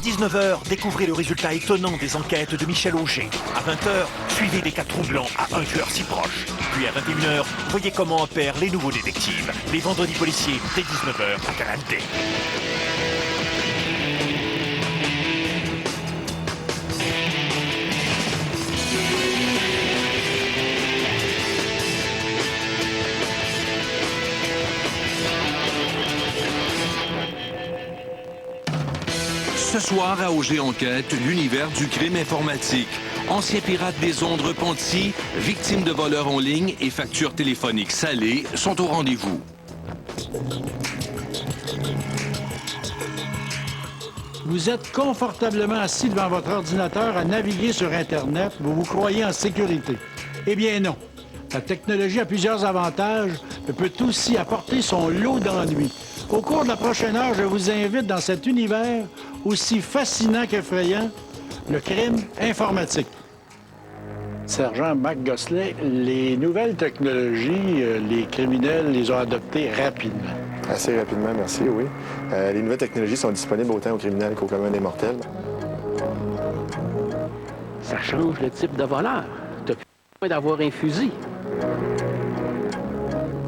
19 h, découvrez le résultat étonnant des enquêtes de Michel Auger. À 20 h, suivez des cas troublants à un tueur si proche. Puis à 21 h, voyez comment opèrent les nouveaux détectives. Les vendredis policiers, dès 19 h à Canal D. Ce soir, à Auger Enquête, l'univers du crime informatique. Anciens pirates des ondes repentis, victimes de voleurs en ligne et factures téléphoniques salées sont au rendez-vous. Vous êtes confortablement assis devant votre ordinateur à naviguer sur Internet. Vous vous croyez en sécurité. Eh bien non. La technologie a plusieurs avantages, mais peut aussi apporter son lot d'ennuis. Au cours de la prochaine heure, je vous invite dans cet univers aussi fascinant qu'effrayant, le crime informatique. Sergent Mac Gosselin, les nouvelles technologies, les criminels les ont adoptées rapidement. Assez rapidement, merci, oui. Les nouvelles technologies sont disponibles autant aux criminels qu'aux communs des mortels. Ça change le type de voleur. T'as plus besoin d'avoir un fusil.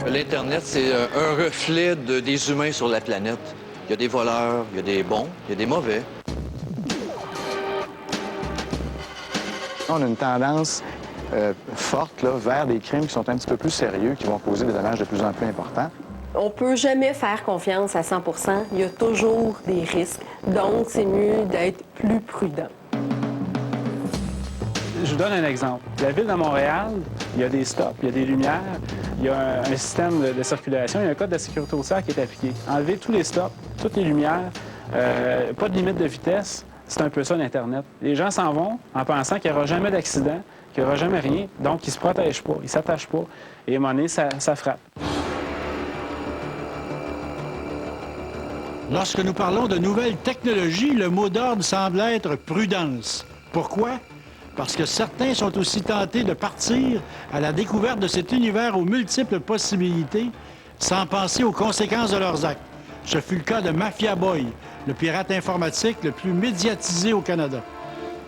L'Internet, c'est un reflet des humains sur la planète. Il y a des voleurs, il y a des bons, il y a des mauvais. On a une tendance forte là, vers des crimes qui sont un petit peu plus sérieux, qui vont causer des dommages de plus en plus importants. On ne peut jamais faire confiance à 100 %. Il y a toujours des risques. Donc, c'est mieux d'être plus prudent. Je vous donne un exemple. La ville de Montréal, il y a des stops, il y a des lumières, il y a un système de circulation, il y a un code de sécurité routière qui est appliqué. Enlever tous les stops, toutes les lumières, pas de limite de vitesse, c'est un peu ça l'Internet. Les gens s'en vont en pensant qu'il n'y aura jamais d'accident, qu'il n'y aura jamais rien, donc ils ne se protègent pas, ils ne s'attachent pas. Et à un moment donné, ça frappe. Lorsque nous parlons de nouvelles technologies, le mot d'ordre semble être prudence. Pourquoi? Parce que certains sont aussi tentés de partir à la découverte de cet univers aux multiples possibilités sans penser aux conséquences de leurs actes. Ce fut le cas de Mafia Boy, le pirate informatique le plus médiatisé au Canada.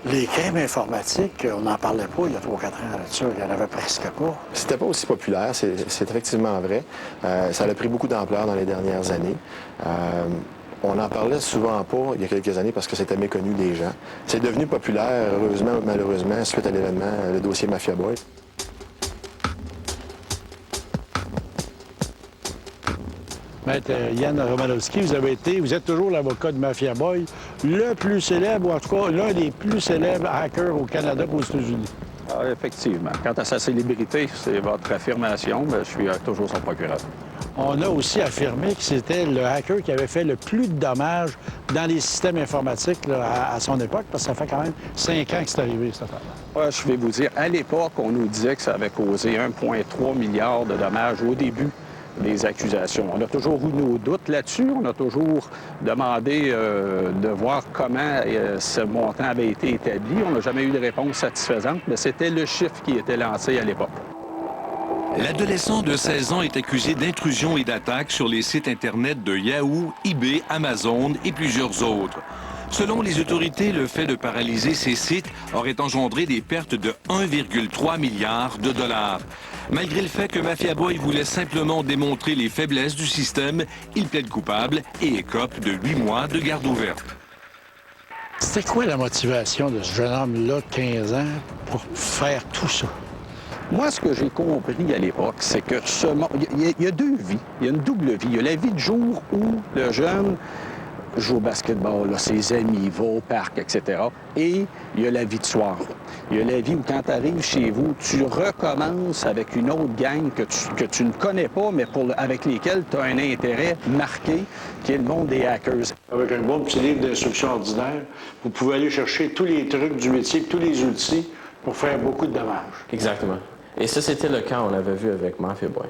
Les crimes informatiques, on n'en parlait pas il y a 3-4 ans là-dessus, il n'y en avait presque pas. C'était pas aussi populaire, c'est effectivement vrai. Ça a pris beaucoup d'ampleur dans les dernières années. On n'en parlait souvent pas il y a quelques années parce que c'était méconnu des gens. C'est devenu populaire, heureusement ou malheureusement, suite à l'événement, le dossier Mafia Boy. Maître Yann Romanowski, vous êtes toujours l'avocat de Mafia Boy, le plus célèbre, ou en tout cas l'un des plus célèbres hackers au Canada et aux États-Unis. Ah, effectivement. Quant à sa célébrité, c'est votre affirmation, mais je suis toujours son procureur. On a aussi affirmé que c'était le hacker qui avait fait le plus de dommages dans les systèmes informatiques là, à son époque, parce que ça fait quand même 5 ans que c'est arrivé, cette affaire-là. Je vais vous dire, à l'époque, on nous disait que ça avait causé 1,3 milliard de dommages au début des accusations. On a toujours eu nos doutes là-dessus. On a toujours demandé de voir comment ce montant avait été établi. On n'a jamais eu de réponse satisfaisante, mais c'était le chiffre qui était lancé à l'époque. L'adolescent de 16 ans est accusé d'intrusion et d'attaque sur les sites Internet de Yahoo, eBay, Amazon et plusieurs autres. Selon les autorités, le fait de paralyser ces sites aurait engendré des pertes de 1,3 milliard de dollars. Malgré le fait que Mafia Boy voulait simplement démontrer les faiblesses du système, il plaide coupable et écope de 8 mois de garde ouverte. C'était quoi la motivation de ce jeune homme-là de 15 ans pour faire tout ça? Moi, ce que j'ai compris à l'époque, c'est que il y a deux vies. Il y a une double vie. Il y a la vie de jour où le jeune joue au basketball, là, ses amis, va au parc, etc. Et il y a la vie de soir. Il y a la vie où, quand tu arrives chez vous, tu recommences avec une autre gang que tu ne connais pas, mais avec lesquels tu as un intérêt marqué, qui est le monde des hackers. Avec un bon petit livre d'instruction ordinaire, vous pouvez aller chercher tous les trucs du métier, tous les outils pour faire beaucoup de dommages. Exactement. Et ça, c'était le cas, on l'avait vu avec Mafia Boy.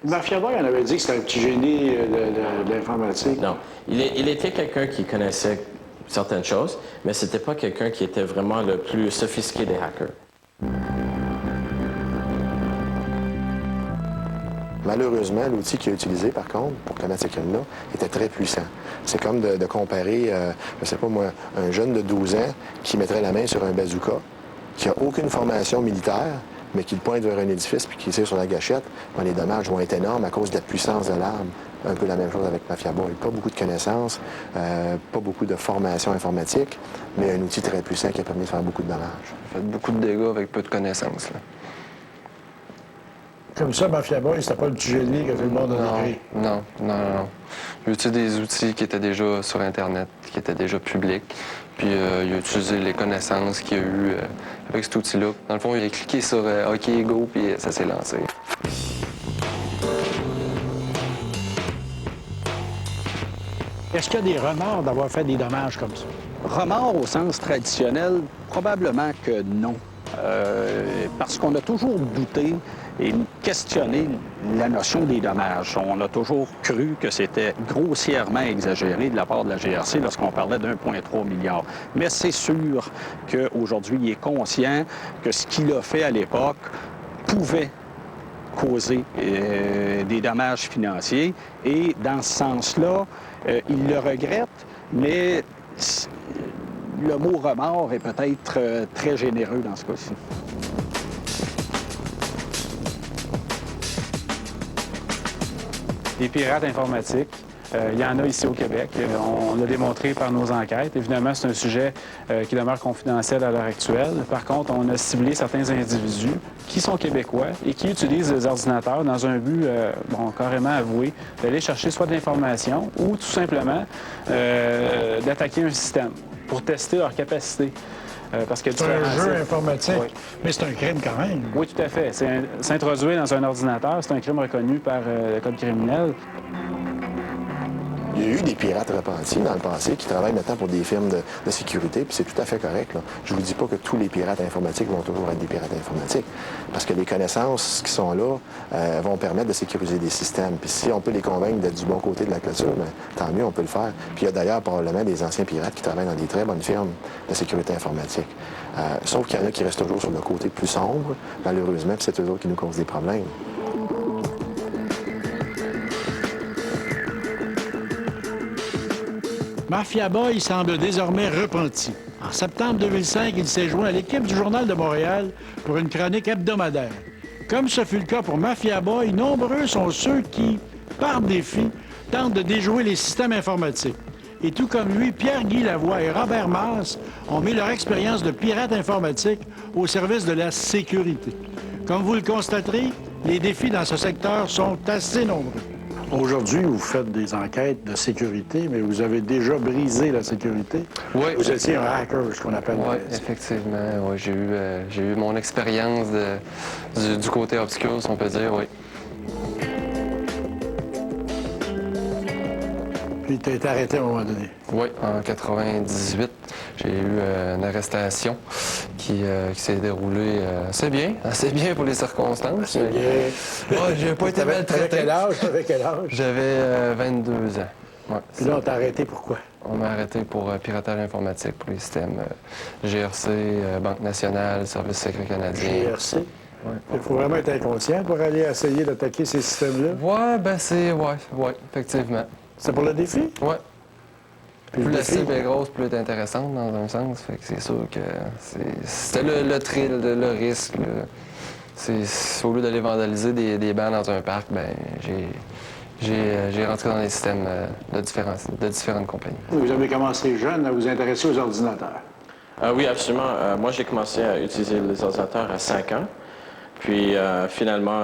Mafia Boy, on avait dit que c'était un petit génie de l'informatique. Non. Il était quelqu'un qui connaissait certaines choses, mais c'était pas quelqu'un qui était vraiment le plus sophistiqué des hackers. Malheureusement, l'outil qu'il a utilisé, par contre, pour commettre ces crimes-là, était très puissant. C'est comme de comparer, je ne sais pas moi, un jeune de 12 ans qui mettrait la main sur un bazooka, qui n'a aucune formation militaire, mais qui le pointe vers un édifice puis qui tire sur la gâchette, les dommages vont être énormes à cause de la puissance de l'arme. Un peu la même chose avec Mafia Boy. Pas beaucoup de connaissances, pas beaucoup de formation informatique, mais un outil très puissant qui a permis de faire beaucoup de dommages. Fait beaucoup de dégâts avec peu de connaissances. Là. Comme ça, Mafia Boy, c'était pas le petit génie que tout le monde a écrit. Non. Il a utilisé des outils qui étaient déjà sur Internet, qui étaient déjà publics. Puis il a utilisé les connaissances qu'il a eues avec cet outil-là. Dans le fond, il a cliqué sur OK, go, puis ça s'est lancé. Est-ce qu'il y a des remords d'avoir fait des dommages comme ça? Remords au sens traditionnel, probablement que non. Parce qu'on a toujours douté et questionné la notion des dommages. On a toujours cru que c'était grossièrement exagéré de la part de la GRC lorsqu'on parlait d'1,3 milliard. Mais c'est sûr qu'aujourd'hui, il est conscient que ce qu'il a fait à l'époque pouvait causer des dommages financiers. Et dans ce sens-là, il le regrette, mais le mot remords est peut-être très généreux dans ce cas-ci. Des pirates informatiques, il y en a ici au Québec. On l'a démontré par nos enquêtes. Évidemment, c'est un sujet qui demeure confidentiel à l'heure actuelle. Par contre, on a ciblé certains individus qui sont québécois et qui utilisent les ordinateurs dans un but, carrément avoué, d'aller chercher soit de l'information ou tout simplement d'attaquer un système pour tester leur capacité. Parce que c'est un jeu informatique, oui. Mais c'est un crime quand même. Oui, tout à fait. S'introduire dans un ordinateur, c'est un crime reconnu par le Code criminel. Il y a eu des pirates repentis dans le passé qui travaillent maintenant pour des firmes de sécurité, puis c'est tout à fait correct. Là. Je ne vous dis pas que tous les pirates informatiques vont toujours être des pirates informatiques, parce que les connaissances qui sont là vont permettre de sécuriser des systèmes. Puis si on peut les convaincre d'être du bon côté de la clôture, bien, tant mieux, on peut le faire. Puis il y a d'ailleurs probablement des anciens pirates qui travaillent dans des très bonnes firmes de sécurité informatique. Sauf qu'il y en a qui restent toujours sur le côté plus sombre, malheureusement, puis c'est eux autres qui nous causent des problèmes. Mafia Boy semble désormais repenti. En septembre 2005, il s'est joint à l'équipe du Journal de Montréal pour une chronique hebdomadaire. Comme ce fut le cas pour Mafia Boy, nombreux sont ceux qui, par défi, tentent de déjouer les systèmes informatiques. Et tout comme lui, Pierre-Guy Lavoie et Robert Masse ont mis leur expérience de pirate informatique au service de la sécurité. Comme vous le constaterez, les défis dans ce secteur sont assez nombreux. Aujourd'hui, vous faites des enquêtes de sécurité, mais vous avez déjà brisé la sécurité. Oui. Vous étiez un hacker, ce qu'on appelle. Oui, effectivement. Ouais, j'ai eu mon expérience du côté obscur, si on peut dire, oui. Puis tu as été arrêté à un moment donné. Oui, en 98, j'ai eu une arrestation qui s'est déroulée assez bien pour les circonstances. C'est bien. Ouais, j'ai pas été maltraité. Avec quel âge? J'avais 22 ans. Ouais, puis là, on t'a arrêté pourquoi? On m'a arrêté pour piratage informatique pour les systèmes GRC, Banque nationale, Service secret canadien. GRC? Ouais. Il faut vraiment être inconscient pour aller essayer d'attaquer ces systèmes-là? Oui, effectivement. C'est pour le défi? Oui. Plus la cible est grosse, plus elle est intéressante dans un sens. Fait que c'est sûr que c'était le thrill, le risque. Au lieu d'aller vandaliser des bancs dans un parc, ben j'ai rentré dans les systèmes de différentes compagnies. Vous avez commencé jeune à vous intéresser aux ordinateurs. Oui, absolument. Moi, j'ai commencé à utiliser les ordinateurs à 5 ans. Puis finalement,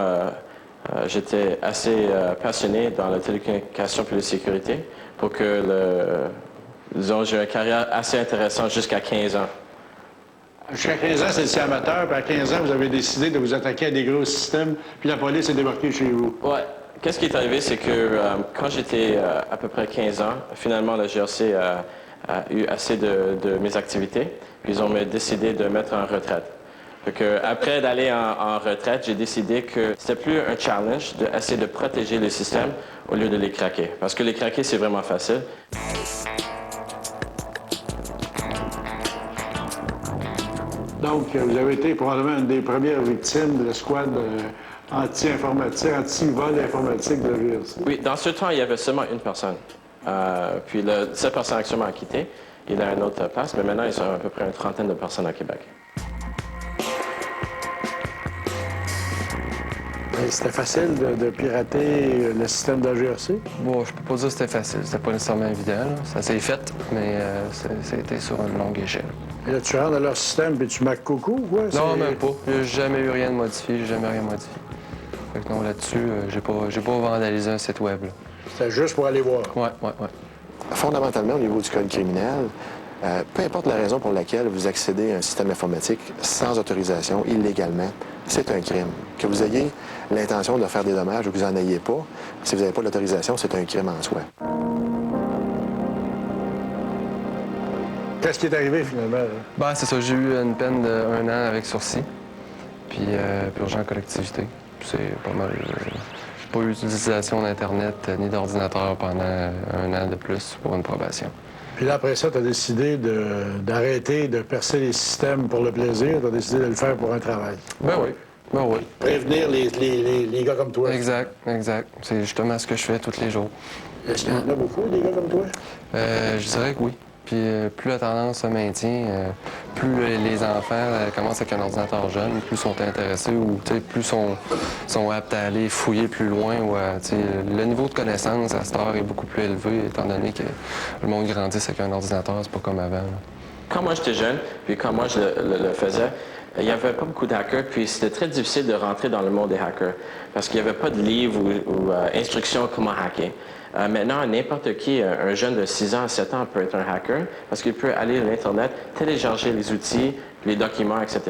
j'étais assez passionné dans la télécommunication et la sécurité pour que disons, j'ai une carrière assez intéressante jusqu'à 15 ans. Jusqu'à 15 ans, c'est amateur, puis à 15 ans, vous avez décidé de vous attaquer à des gros systèmes, puis la police est débarquée chez vous. Oui. Qu'est-ce qui est arrivé, c'est que quand j'étais à peu près 15 ans, finalement, la GRC a eu assez de mes activités, puis ils ont décidé de mettre en retraite. Après d'aller en retraite, j'ai décidé que c'était plus un challenge d'essayer de protéger les systèmes au lieu de les craquer. Parce que les craquer, c'est vraiment facile. Donc, vous avez été probablement une des premières victimes de l'escouade anti-informatique, anti-vol informatique de la GRC. Oui, dans ce temps, il y avait seulement une personne. Puis cette personne actuellement a quitté. Il a une autre place, mais maintenant, il y a à peu près une trentaine de personnes à Québec. C'était facile de pirater le système de la GRC? Bon, je peux pas dire que c'était facile. C'était pas nécessairement évident. Là. Ça s'est fait, mais ça a été sur une longue échelle. Et là, tu rentres dans leur système et tu marques coucou ou quoi? Non, même pas. J'ai jamais eu rien de modifié. J'ai jamais rien modifié. Fait que non, là-dessus, j'ai pas vandalisé un site web. C'était juste pour aller voir? Ouais. Fondamentalement, au niveau du code criminel, peu importe la raison pour laquelle vous accédez à un système informatique sans autorisation, illégalement, c'est un crime. Que vous ayez l'intention de faire des dommages ou que vous n'en ayez pas, si vous n'avez pas l'autorisation, c'est un crime en soi. Qu'est-ce qui est arrivé finalement? Là? Ben, c'est ça. J'ai eu une peine d'1 an avec sursis, puis purgé en collectivité. C'est pas mal. J'ai pas eu d'utilisation d'Internet ni d'ordinateur pendant 1 an de plus pour une probation. Puis là, après ça, tu as décidé d'arrêter de percer les systèmes pour le plaisir. Tu as décidé de le faire pour un travail. Ben oui. Prévenir les gars comme toi. Exact. C'est justement ce que je fais tous les jours. Est-ce qu'il y en a beaucoup, des gars comme toi? Je dirais que oui. Puis plus la tendance se maintient, plus les enfants commencent avec un ordinateur jeune, plus sont intéressés ou plus sont aptes à aller fouiller plus loin. Ou le niveau de connaissance à cette heure est beaucoup plus élevé, étant donné que le monde grandit avec un ordinateur, c'est pas comme avant. Là. Quand moi j'étais jeune, puis quand moi je le faisais, il n'y avait pas beaucoup de hackers, puis c'était très difficile de rentrer dans le monde des hackers, parce qu'il n'y avait pas de livre ou instructions comment hacker. Maintenant, n'importe qui, un jeune de 6 ans à 7 ans peut être un hacker, parce qu'il peut aller sur l'Internet, télécharger les outils, les documents, etc.,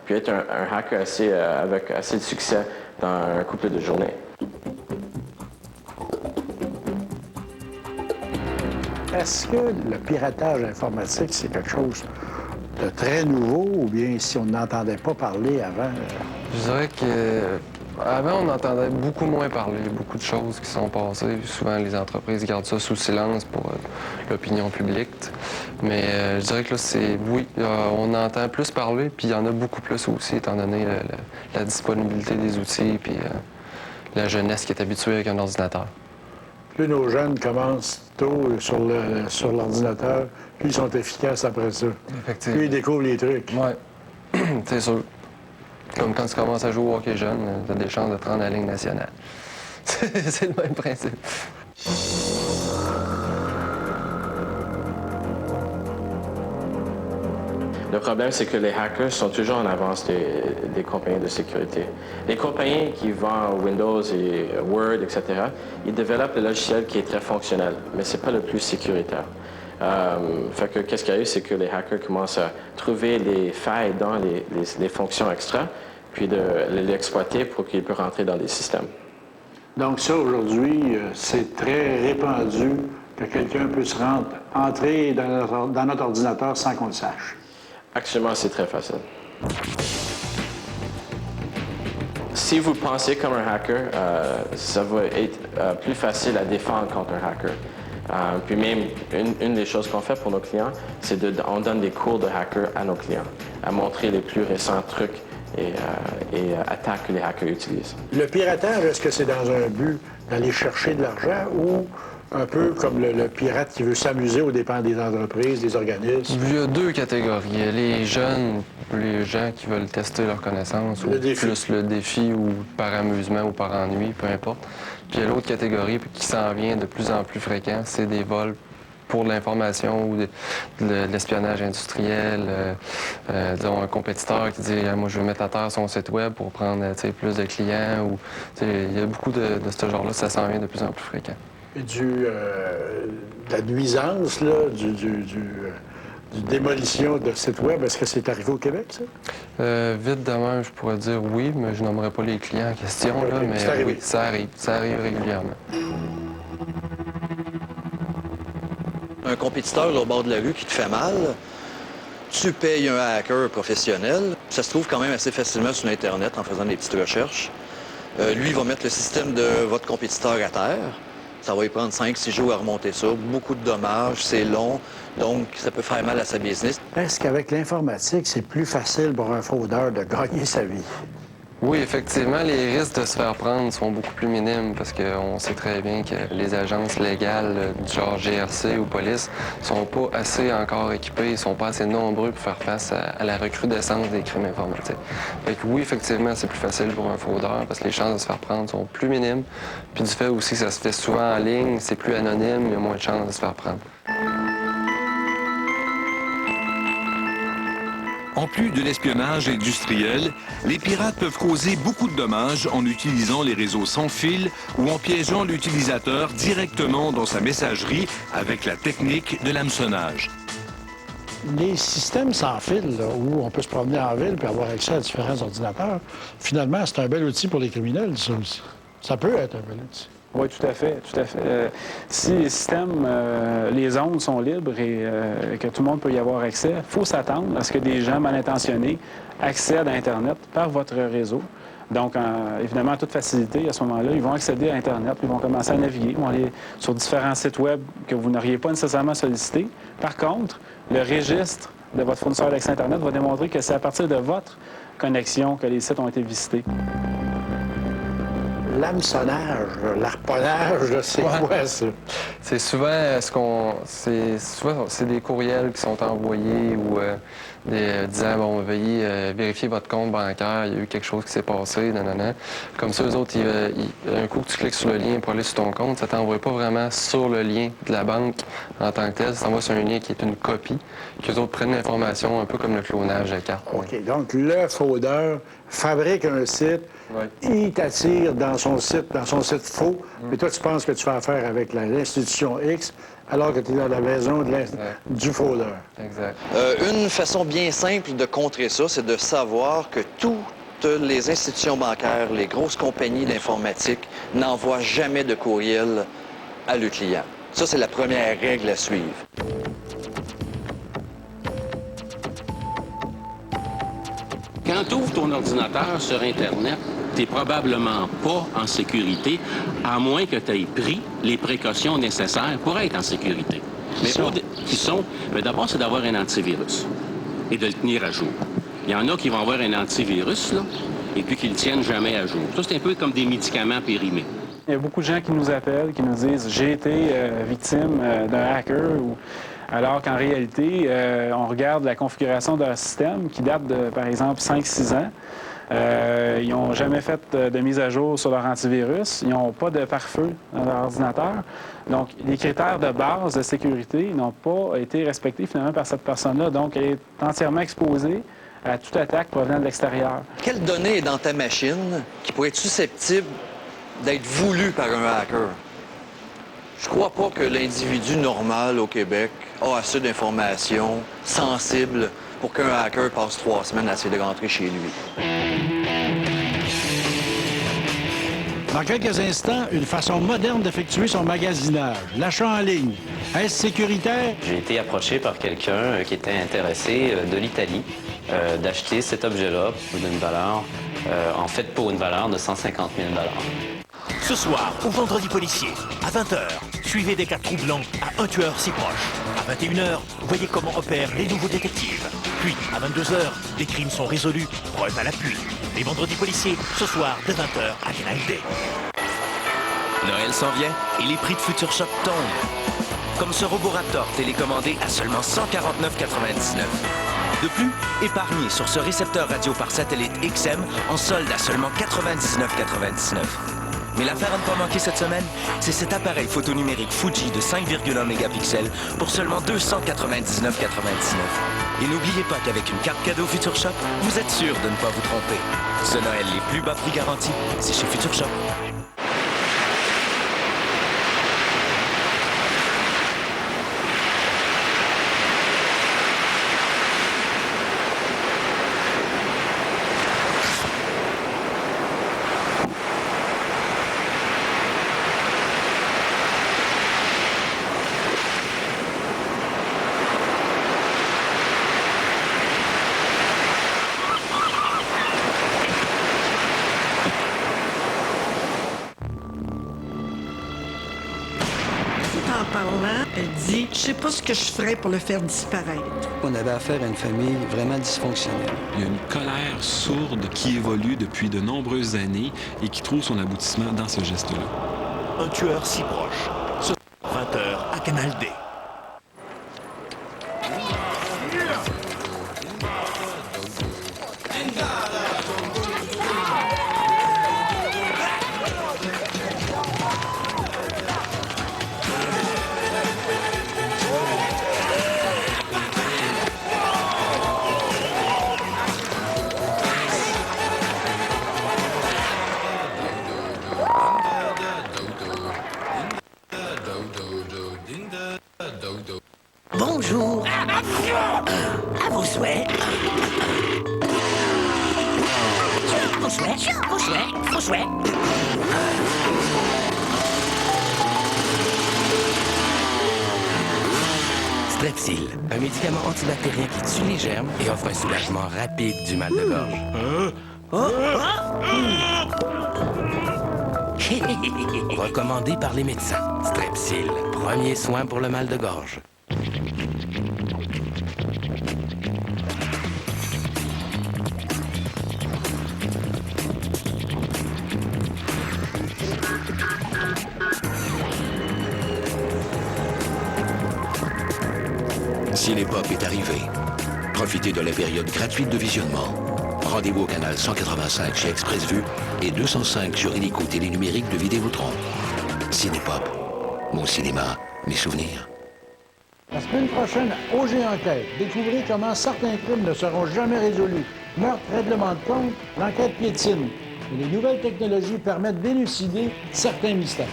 puis être un hacker avec assez de succès dans un couple de journées. Est-ce que le piratage informatique, c'est quelque chose de très nouveau ou bien si on n'entendait pas parler avant? Je dirais que avant, on entendait beaucoup moins parler, beaucoup de choses qui sont passées. Souvent, les entreprises gardent ça sous silence pour l'opinion publique. Mais je dirais que là, on entend plus parler, puis il y en a beaucoup plus aussi, étant donné la disponibilité des outils, puis la jeunesse qui est habituée avec un ordinateur. Plus nos jeunes commencent tôt sur l'ordinateur, plus ils sont efficaces après ça. Effectivement. Plus ils découvrent les trucs. Oui, c'est sûr. Comme quand tu commences à jouer au hockey jeune, tu as des chances de te rendre à la Ligue nationale. C'est le même principe. Le problème, c'est que les hackers sont toujours en avance des compagnies de sécurité. Les compagnies qui vendent Windows et Word, etc., ils développent le logiciel qui est très fonctionnel, mais ce n'est pas le plus sécuritaire. Fait que qu'est-ce qu'il y a eu, c'est que les hackers commencent à trouver les failles dans les fonctions extra, puis de l'exploiter pour qu'ils puissent rentrer dans les systèmes. Donc ça, aujourd'hui, c'est très répandu que quelqu'un puisse entrer dans notre ordinateur sans qu'on le sache. Actuellement, c'est très facile. Si vous pensez comme un hacker, ça va être plus facile à défendre contre un hacker. Puis même, une des choses qu'on fait pour nos clients, c'est on donne des cours de hacker à nos clients, à montrer les plus récents trucs et attaques que les hackers utilisent. Le piratage, est-ce que c'est dans un but d'aller chercher de l'argent ou un peu comme le pirate qui veut s'amuser aux dépens des entreprises, des organismes? Il y a 2 catégories. Il y a les jeunes, les gens qui veulent tester leurs connaissances, ou plus le défi, ou par amusement ou par ennui, peu importe. Puis il y a l'autre catégorie qui s'en vient de plus en plus fréquent, c'est des vols pour de l'information ou de l'espionnage industriel. Disons, un compétiteur qui dit « Moi, je veux mettre à terre son site web pour prendre plus de clients. » Ou il y a beaucoup de ce genre-là, ça s'en vient de plus en plus fréquent. Et de la nuisance, là, du démolition de sites web, est-ce que c'est arrivé au Québec, ça? Vite de même, je pourrais dire oui, mais je nommerai pas les clients en question, là, mais oui, ça arrive régulièrement. Un compétiteur au bord de la rue qui te fait mal, tu payes un hacker professionnel. Ça se trouve quand même assez facilement sur Internet en faisant des petites recherches. Lui, il va mettre le système de votre compétiteur à terre. Ça va y prendre 5-6 jours à remonter ça. Beaucoup de dommages, c'est long, donc ça peut faire mal à sa business. Est-ce qu'avec l'informatique, c'est plus facile pour un fraudeur de gagner sa vie? Oui, effectivement, les risques de se faire prendre sont beaucoup plus minimes parce qu'on sait très bien que les agences légales du genre GRC ou police sont pas assez encore équipées, sont pas assez nombreux pour faire face à la recrudescence des crimes informatiques. Fait que oui, effectivement, c'est plus facile pour un fraudeur parce que les chances de se faire prendre sont plus minimes. Puis du fait aussi que ça se fait souvent en ligne, c'est plus anonyme, il y a moins de chances de se faire prendre. En plus de l'espionnage industriel, les pirates peuvent causer beaucoup de dommages en utilisant les réseaux sans fil ou en piégeant l'utilisateur directement dans sa messagerie avec la technique de l'hameçonnage. Les systèmes sans fil, là, où on peut se promener en ville et avoir accès à différents ordinateurs, finalement, c'est un bel outil pour les criminels, ça aussi. Ça peut être un bel outil. Oui, tout à fait, tout à fait. Si les systèmes, les ondes sont libres et que tout le monde peut y avoir accès, il faut s'attendre à ce que des gens mal intentionnés accèdent à Internet par votre réseau. Donc, évidemment, à toute facilité, à ce moment-là, ils vont accéder à Internet, ils vont commencer à naviguer, ils vont aller sur différents sites Web que vous n'auriez pas nécessairement sollicités. Par contre, le registre de votre fournisseur d'accès Internet va démontrer que c'est à partir de votre connexion que les sites ont été visités. L'hameçonnage, l'arponnage, c'est quoi ça? C'est souvent c'est des courriels qui sont envoyés ou disant bon, veuillez vérifier votre compte bancaire, il y a eu quelque chose qui s'est passé, nanana. Comme ça, eux autres, un coup que tu cliques sur le lien pour aller sur ton compte, ça t'envoie pas vraiment sur le lien de la banque en tant que tel, ça t'envoie sur un lien qui est une copie, qu'eux autres prennent l'information un peu comme le clonage de cartes. OK, donc le fraudeur fabrique un site, il t'attire dans son site faux, mais toi, tu penses que tu fais affaire avec l'institution X, alors que tu es dans la maison du fraudeur. Exact. Une façon bien simple de contrer ça, c'est de savoir que toutes les institutions bancaires, les grosses compagnies d'informatique n'envoient jamais de courriel à leurs clients. Ça, c'est la première règle à suivre. Quand tu ouvres ton ordinateur sur Internet, tu n'es probablement pas en sécurité, à moins que tu aies pris les précautions nécessaires pour être en sécurité. Mais d'abord, c'est d'avoir un antivirus et de le tenir à jour. Il y en a qui vont avoir un antivirus, là, et puis qui ne le tiennent jamais à jour. Ça, c'est un peu comme des médicaments périmés. Il y a beaucoup de gens qui nous appellent, qui nous disent « j'ai été victime d'un hacker » alors qu'en réalité, on regarde la configuration d'un système qui date de, par exemple, 5-6 ans. Ils n'ont jamais fait de mise à jour sur leur antivirus. Ils n'ont pas de pare-feu dans leur ordinateur. Donc, les critères de base de sécurité n'ont pas été respectés finalement par cette personne-là. Donc, elle est entièrement exposée à toute attaque provenant de l'extérieur. Quelle donnée est dans ta machine qui pourrait être susceptible d'être voulue par un hacker? Je crois pas que l'individu normal au Québec a assez d'informations sensibles pour qu'un hacker passe 3 semaines à essayer de rentrer chez lui. Dans quelques instants, une façon moderne d'effectuer son magasinage, l'achat en ligne. Est-ce sécuritaire? J'ai été approché par quelqu'un qui était intéressé de l'Italie d'acheter cet objet-là d'une valeur, pour une valeur de 150 000 $. Ce soir, au Vendredi policier, à 20h, suivez des cas troublants à un tueur si proche. À 21h, voyez comment opèrent les nouveaux détectives. Puis, à 22h, les crimes sont résolus, preuve à l'appui. Les Vendredis policiers, ce soir, de 20h à Canal D. Noël s'en vient et les prix de Future Shop tombent. Comme ce Roboraptor télécommandé à seulement 149,99 $. De plus, épargnez sur ce récepteur radio par satellite XM en solde à seulement 99,99 $. Mais l'affaire à ne pas manquer cette semaine, c'est cet appareil photo numérique Fuji de 5,1 mégapixels pour seulement 299,99 $. Et n'oubliez pas qu'avec une carte cadeau Future Shop, vous êtes sûr de ne pas vous tromper. Ce Noël, les plus bas prix garantis, c'est chez Future Shop. dit « Je sais pas ce que je ferais pour le faire disparaître ». On avait affaire à une famille vraiment dysfonctionnelle. Il y a une colère sourde qui évolue depuis de nombreuses années et qui trouve son aboutissement dans ce geste-là. Un tueur si proche. Ce soir, 20h à Canal D. Bonjour. À vos souhaits. À vos souhaits. Vos souhaits. Vos souhaits. Strepsil, un médicament antibactérien qui tue les germes et offre un soulagement rapide du mal de gorge. Recommandé par les médecins. Strepsil, premier soin pour le mal de gorge. Cinépop est arrivé. Profitez de la période gratuite de visionnement. Rendez-vous au canal 185 chez Express Vue et 205 sur Illico Télé numérique de Vidéotron. Cinépop. Mon cinéma, mes souvenirs. La semaine prochaine, OG Enquête. Découvrez comment certains crimes ne seront jamais résolus. Meurtre, règlement de compte, l'enquête piétine. Et les nouvelles technologies permettent d'élucider certains mystères.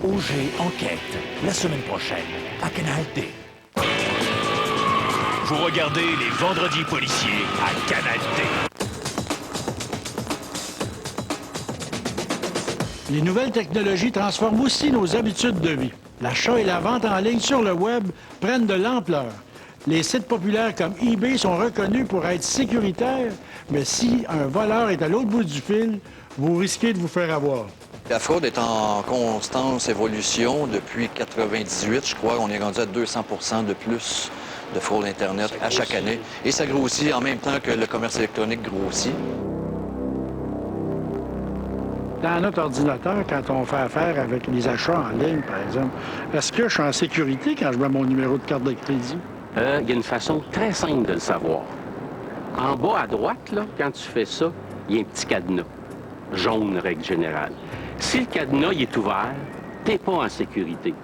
OG Enquête, la semaine prochaine, à Canal D. Vous regardez les Vendredis policiers à Canal D. Les nouvelles technologies transforment aussi nos habitudes de vie. L'achat et la vente en ligne sur le web prennent de l'ampleur. Les sites populaires comme eBay sont reconnus pour être sécuritaires, mais si un voleur est à l'autre bout du fil, vous risquez de vous faire avoir. La fraude est en constante évolution. Depuis 1998, je crois qu'on est rendu à 200 % de plus de fraude Internet à chaque année. Et ça grossit en même temps que le commerce électronique grossit. Dans notre ordinateur, quand on fait affaire avec les achats en ligne, par exemple, est-ce que je suis en sécurité quand je mets mon numéro de carte de crédit? Il y a une façon très simple de le savoir. En bas à droite, là, quand tu fais ça, il y a un petit cadenas, jaune, règle générale. Si le cadenas il est ouvert, tu n'es pas en sécurité.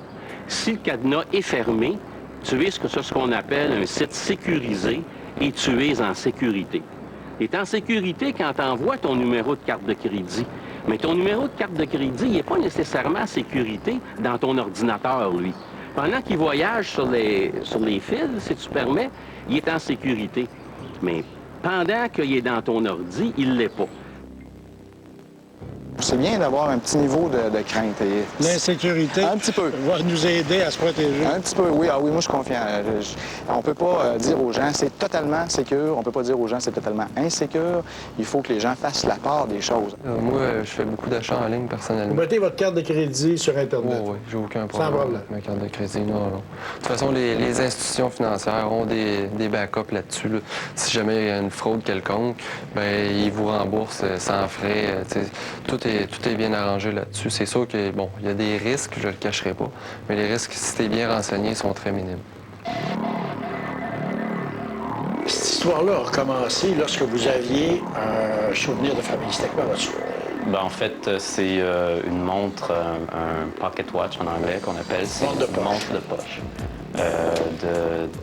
Si le cadenas est fermé, tu es ce qu'on appelle un site sécurisé et tu es en sécurité. Tu es en sécurité quand tu envoies ton numéro de carte de crédit. Mais ton numéro de carte de crédit, il n'est pas nécessairement en sécurité dans ton ordinateur, lui. Pendant qu'il voyage sur les fils, si tu permets, il est en sécurité. Mais pendant qu'il est dans ton ordi, il ne l'est pas. C'est bien d'avoir un petit niveau de crainte. L'insécurité un petit peu. Va nous aider à se protéger. Un petit peu, oui. Ah oui, moi, je suis confiant. On ne peut pas dire aux gens c'est totalement sécure. On ne peut pas dire aux gens c'est totalement insécure. Il faut que les gens fassent la part des choses. Moi, je fais beaucoup d'achats en ligne personnellement. Vous mettez votre carte de crédit sur Internet. Oui, j'ai aucun problème. Sans problème. Avec ma carte de crédit, non. De toute façon, les institutions financières ont des backups là-dessus. Là. Si jamais il y a une fraude quelconque, bien, ils vous remboursent sans frais. Tout est bien arrangé là-dessus. C'est sûr que, bon, il y a des risques, je ne le cacherai pas, mais les risques, si tu es bien renseigné, sont très minimes. Cette histoire-là a recommencé lorsque vous aviez un souvenir de famille. C'était quoi votre souvenir? Ben, en fait, c'est une montre, un pocket watch en anglais qu'on appelle. C'est une montre de poche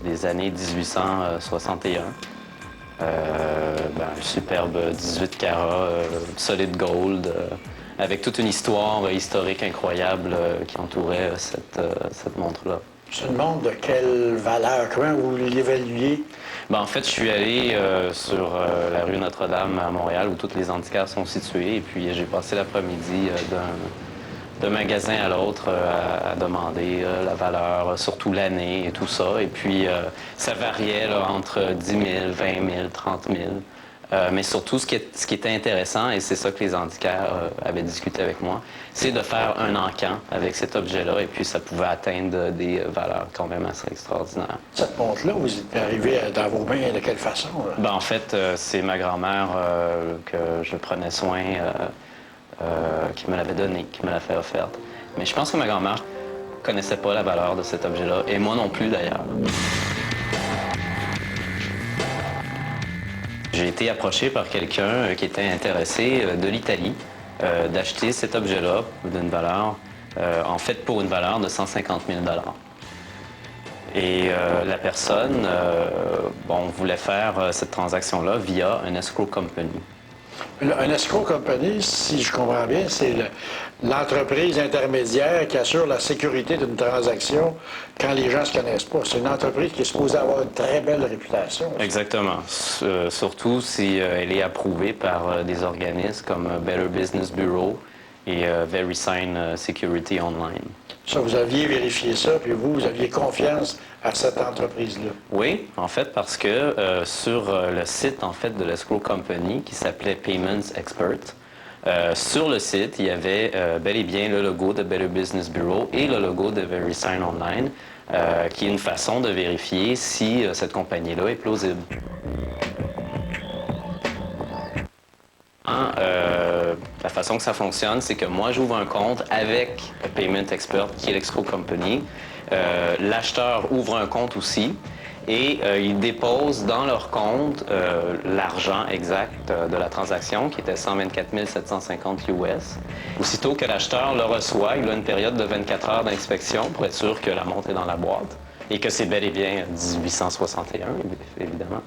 des années 1861. Un superbe 18 carats, solide gold, avec toute une histoire historique incroyable qui entourait cette montre-là. C'est une montre de quelle valeur? Comment vous l'évaluez? Ben, en fait, je suis allé sur la rue Notre-Dame à Montréal, où toutes les antiquaires sont situées, et puis j'ai passé l'après-midi d'un magasin à l'autre à demander la valeur, surtout l'année et tout ça. Et puis, ça variait là, entre 10 000, 20 000, 30 000. Mais surtout, ce qui était intéressant, et c'est ça que les antiquaires avaient discuté avec moi, c'est de faire un encan avec cet objet-là, et puis ça pouvait atteindre des valeurs quand même assez extraordinaires. Cette montre-là, vous êtes arrivé dans vos mains de quelle façon? Ben, en fait, c'est ma grand-mère que je prenais soin, qui me l'avait donnée, qui me l'a fait offerte. Mais je pense que ma grand-mère ne connaissait pas la valeur de cet objet-là, et moi non plus d'ailleurs. J'ai été approché par quelqu'un qui était intéressé de l'Italie d'acheter cet objet-là d'une valeur, en fait pour une valeur de 150 000 $. Et la personne, voulait faire cette transaction-là via un escrow company. Un escrow company, si je comprends bien, c'est l'entreprise intermédiaire qui assure la sécurité d'une transaction quand les gens ne se connaissent pas. C'est une entreprise qui est supposée avoir une très belle réputation. Exactement. Surtout si elle est approuvée par des organismes comme Better Business Bureau et VeriSign Security Online. Ça, vous aviez vérifié ça, puis vous aviez confiance à cette entreprise-là? Oui, en fait, parce que sur le site en fait, de l'escrow company, qui s'appelait Payments Expert, sur le site, il y avait bel et bien le logo de Better Business Bureau et le logo de VeriSign Online, qui est une façon de vérifier si cette compagnie-là est plausible. La façon que ça fonctionne, c'est que moi, j'ouvre un compte avec Payment Expert, qui est l'escrow company. L'acheteur ouvre un compte aussi et ils déposent dans leur compte l'argent exact de la transaction, qui était 124 750 US. Aussitôt que l'acheteur le reçoit, il a une période de 24 heures d'inspection pour être sûr que la montre est dans la boîte et que c'est bel et bien 1861, évidemment.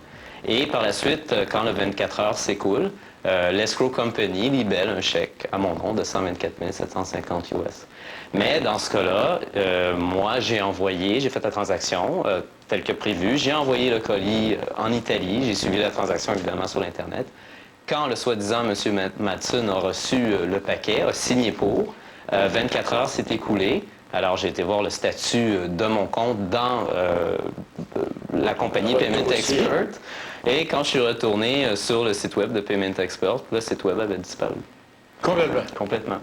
Et par la suite, quand le 24 heures s'écoule, l'escrow company libelle un chèque à mon nom de 124 750 US. Mais dans ce cas-là, moi, j'ai fait la transaction telle que prévu. J'ai envoyé le colis en Italie. J'ai suivi la transaction, évidemment, sur l'Internet. Quand le soi-disant M. Matson a reçu le paquet, a signé pour, 24 heures s'est écoulé. Alors, j'ai été voir le statut de mon compte dans la compagnie Payment Expert. Et quand je suis retourné sur le site web de Payment Expert, le site web avait disparu. Complètement? Complètement.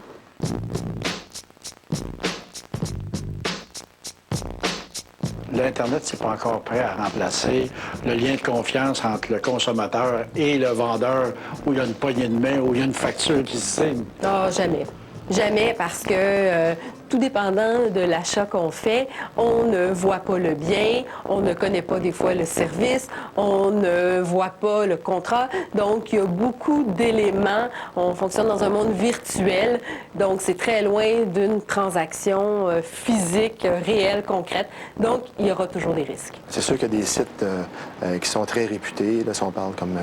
L'Internet, c'est pas encore prêt à remplacer le lien de confiance entre le consommateur et le vendeur, où il y a une poignée de main, où il y a une facture qui se signe. Non, jamais. Jamais, parce que tout dépendant de l'achat qu'on fait, on ne voit pas le bien, on ne connaît pas des fois le service, on ne voit pas le contrat. Donc, il y a beaucoup d'éléments. On fonctionne dans un monde virtuel, donc c'est très loin d'une transaction physique, réelle, concrète. Donc, il y aura toujours des risques. C'est sûr qu'il y a des sites qui sont très réputés, là, si on parle comme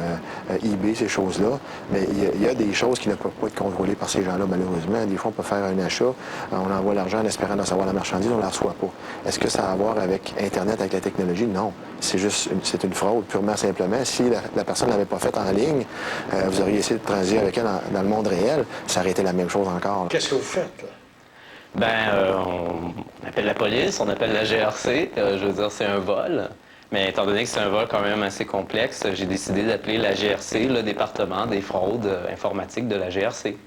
eBay, ces choses-là, mais il y a des choses qui ne peuvent pas être contrôlées par ces gens-là, malheureusement. Des fois, on peut faire un achat, on envoie l'argent en espérant de recevoir la marchandise, on ne la reçoit pas. Est-ce que ça a à voir avec Internet, avec la technologie? Non. C'est une fraude, purement simplement. Si la personne ne l'avait pas faite en ligne, vous auriez essayé de transiger avec elle dans le monde réel, ça aurait été la même chose encore. Qu'est-ce que vous faites, là? On appelle la police, on appelle la GRC. Je veux dire, c'est un vol. Mais étant donné que c'est un vol quand même assez complexe, j'ai décidé d'appeler la GRC, le département des fraudes informatiques de la GRC.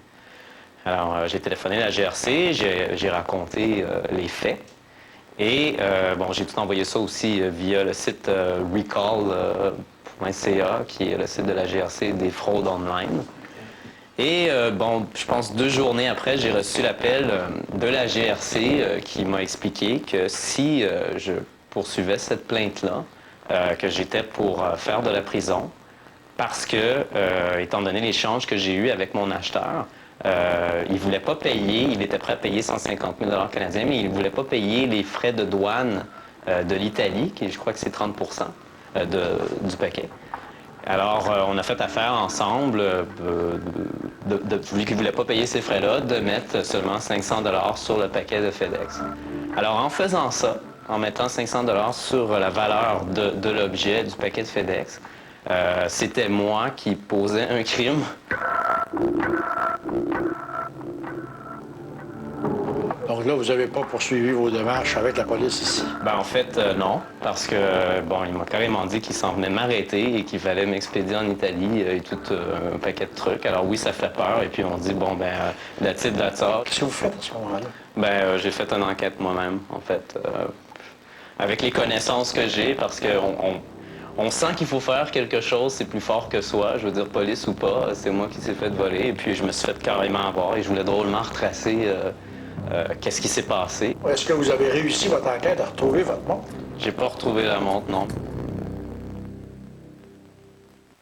Alors, j'ai téléphoné à la GRC, j'ai raconté les faits. Et j'ai tout envoyé ça aussi via le site recall.ca, qui est le site de la GRC des fraudes online. Et je pense 2 journées après, j'ai reçu l'appel de la GRC qui m'a expliqué que si je poursuivais cette plainte-là, que j'étais pour faire de la prison, parce que, étant donné l'échange que j'ai eu avec mon acheteur, il ne voulait pas payer, il était prêt à payer 150 000 $ canadiens, mais il ne voulait pas payer les frais de douane de l'Italie, qui je crois que c'est 30 % du paquet. Alors, on a fait affaire ensemble, vu qu'il ne voulait pas payer ces frais-là, de mettre seulement 500 $ sur le paquet de FedEx. Alors, en faisant ça, en mettant 500 $ sur la valeur de l'objet du paquet de FedEx, c'était moi qui posais un crime. Donc, Donc là, vous n'avez pas poursuivi vos démarches avec la police ici? Ben, en fait, non, parce que, bon, il m'a carrément dit qu'il s'en venait m'arrêter et qu'il fallait m'expédier en Italie et tout un paquet de trucs. Alors oui, ça fait peur. Et puis on dit, bon, ben, that's it, that's all. Qu'est-ce que vous faites à ce moment-là? Ben, j'ai fait une enquête moi-même, en fait, avec les connaissances que j'ai, parce qu'on sent qu'il faut faire quelque chose, c'est plus fort que soi. Je veux dire, police ou pas, c'est moi qui s'est fait voler. Et puis je me suis fait carrément avoir et je voulais drôlement retracer qu'est-ce qui s'est passé. Est-ce que vous avez réussi votre enquête à retrouver votre montre? J'ai pas retrouvé la montre, non.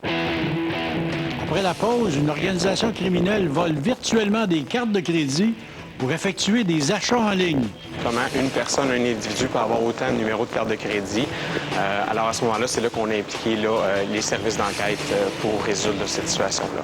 Après la pause, une organisation criminelle vole virtuellement des cartes de crédit pour effectuer des achats en ligne. Comment une personne, un individu peut avoir autant de numéros de carte de crédit. Alors à ce moment-là, c'est là qu'on a impliqué les services d'enquête pour résoudre cette situation-là.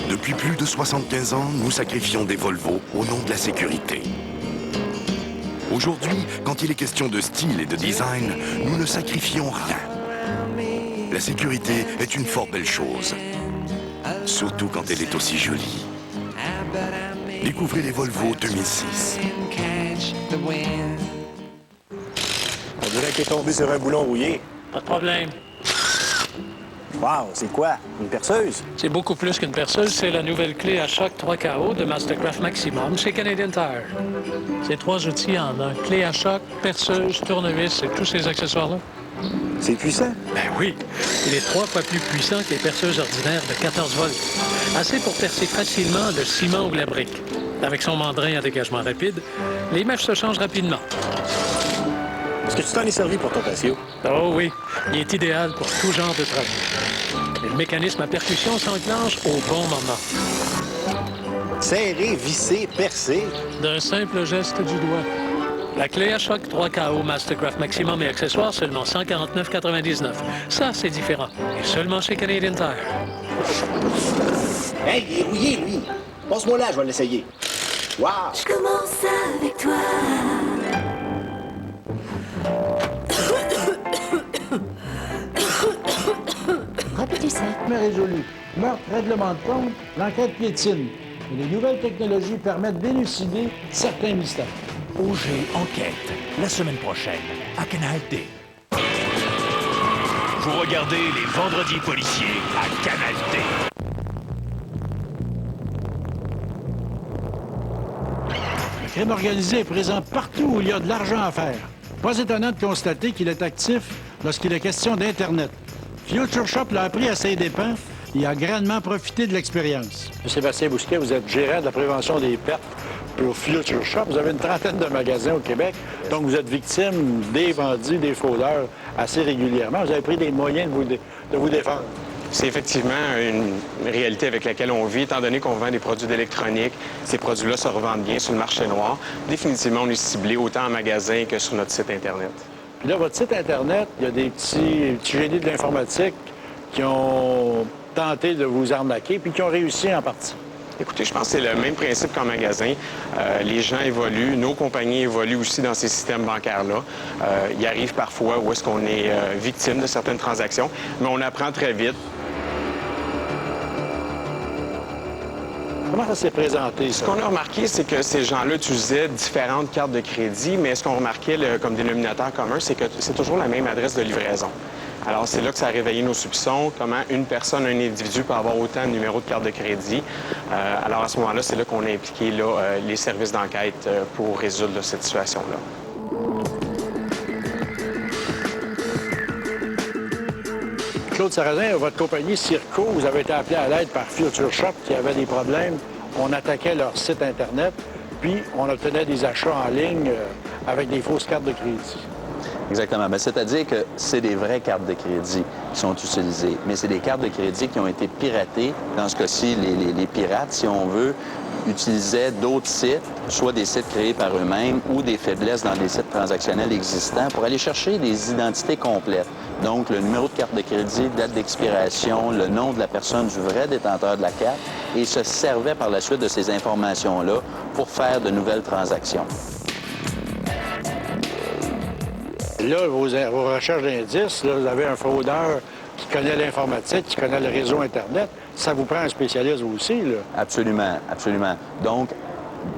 Depuis plus de 75 ans, nous sacrifions des Volvo au nom de la sécurité. Aujourd'hui, quand il est question de style et de design, nous ne sacrifions rien. La sécurité est une fort belle chose, surtout quand elle est aussi jolie. Découvrez les Volvo 2006. On dirait qu'il est tombé sur un boulon rouillé. Pas de problème. Wow, c'est quoi? Une perceuse? C'est beaucoup plus qu'une perceuse, c'est la nouvelle clé à choc 3KO de Mastercraft Maximum chez Canadian Tire. C'est 3 outils en un. Clé à choc, perceuse, tournevis et tous ces accessoires-là. C'est puissant? Ben oui. Il est 3 fois plus puissant que les perceuses ordinaires de 14 volts. Assez pour percer facilement le ciment ou la brique. Avec son mandrin à dégagement rapide, les mèches se changent rapidement. Est-ce que tu t'en es servi pour ton patio? Oh oui. Il est idéal pour tout genre de travaux. Et le mécanisme à percussion s'enclenche au bon moment. Serré, vissé, percé. D'un simple geste du doigt. La clé à choc 3KO Mastercraft Maximum et accessoires, seulement 149,99. Ça, c'est différent. Et seulement chez Canadian Tire. Hey, il est rouillé, lui. Passe-moi là, je vais l'essayer. Wow! Je commence avec toi. Rapide ça. Mais résolu. Meurtre, règlement de compte, l'enquête piétine. Et les nouvelles technologies permettent d'élucider certains mystères. OG Enquête, la semaine prochaine, à Canal D. Vous regardez les Vendredis policiers à Canal D. Le crime organisé est présent partout où il y a de l'argent à faire. Pas étonnant de constater qu'il est actif lorsqu'il est question d'Internet. Future Shop l'a appris à ses dépens et a grandement profité de l'expérience. Sébastien Bousquet, vous êtes gérant de la prévention des pertes pour Future Shop. Vous avez une trentaine de magasins au Québec, donc vous êtes victime des vendus, des fraudeurs assez régulièrement. Vous avez pris des moyens de vous défendre. C'est effectivement une réalité avec laquelle on vit, étant donné qu'on vend des produits d'électronique. Ces produits-là se revendent bien sur le marché noir. Définitivement, on est ciblé autant en magasin que sur notre site Internet. Puis là, votre site Internet, il y a des petits génies de l'informatique qui ont tenté de vous arnaquer puis qui ont réussi en partie. Écoutez, je pense que c'est le même principe qu'en magasin. Les gens évoluent, nos compagnies évoluent aussi dans ces systèmes bancaires-là. Il arrive parfois où est-ce qu'on est victime de certaines transactions, mais on apprend très vite. Comment ça s'est présenté, ça? Ce qu'on a remarqué, c'est que ces gens-là utilisaient différentes cartes de crédit, mais ce qu'on remarquait comme dénominateur commun, c'est que c'est toujours la même adresse de livraison. Alors, c'est là que ça a réveillé nos soupçons, comment une personne, un individu peut avoir autant de numéros de carte de crédit. Alors, à ce moment-là, c'est là qu'on a impliqué les services d'enquête pour résoudre cette situation-là. Claude Sarrazin, votre compagnie Circo, vous avez été appelé à l'aide par Future Shop qui avait des problèmes. On attaquait leur site Internet, puis on obtenait des achats en ligne avec des fausses cartes de crédit. Exactement. Bien, c'est-à-dire que c'est des vraies cartes de crédit qui sont utilisées, mais c'est des cartes de crédit qui ont été piratées. Dans ce cas-ci, les pirates, si on veut, utilisaient d'autres sites, soit des sites créés par eux-mêmes ou des faiblesses dans des sites transactionnels existants pour aller chercher des identités complètes. Donc, le numéro de carte de crédit, date d'expiration, le nom de la personne, du vrai détenteur de la carte, et se servaient par la suite de ces informations-là pour faire de nouvelles transactions. Là, vos recherches d'indices, là, vous avez un fraudeur qui connaît l'informatique, qui connaît le réseau Internet. Ça vous prend un spécialiste aussi, là? Absolument, absolument. Donc,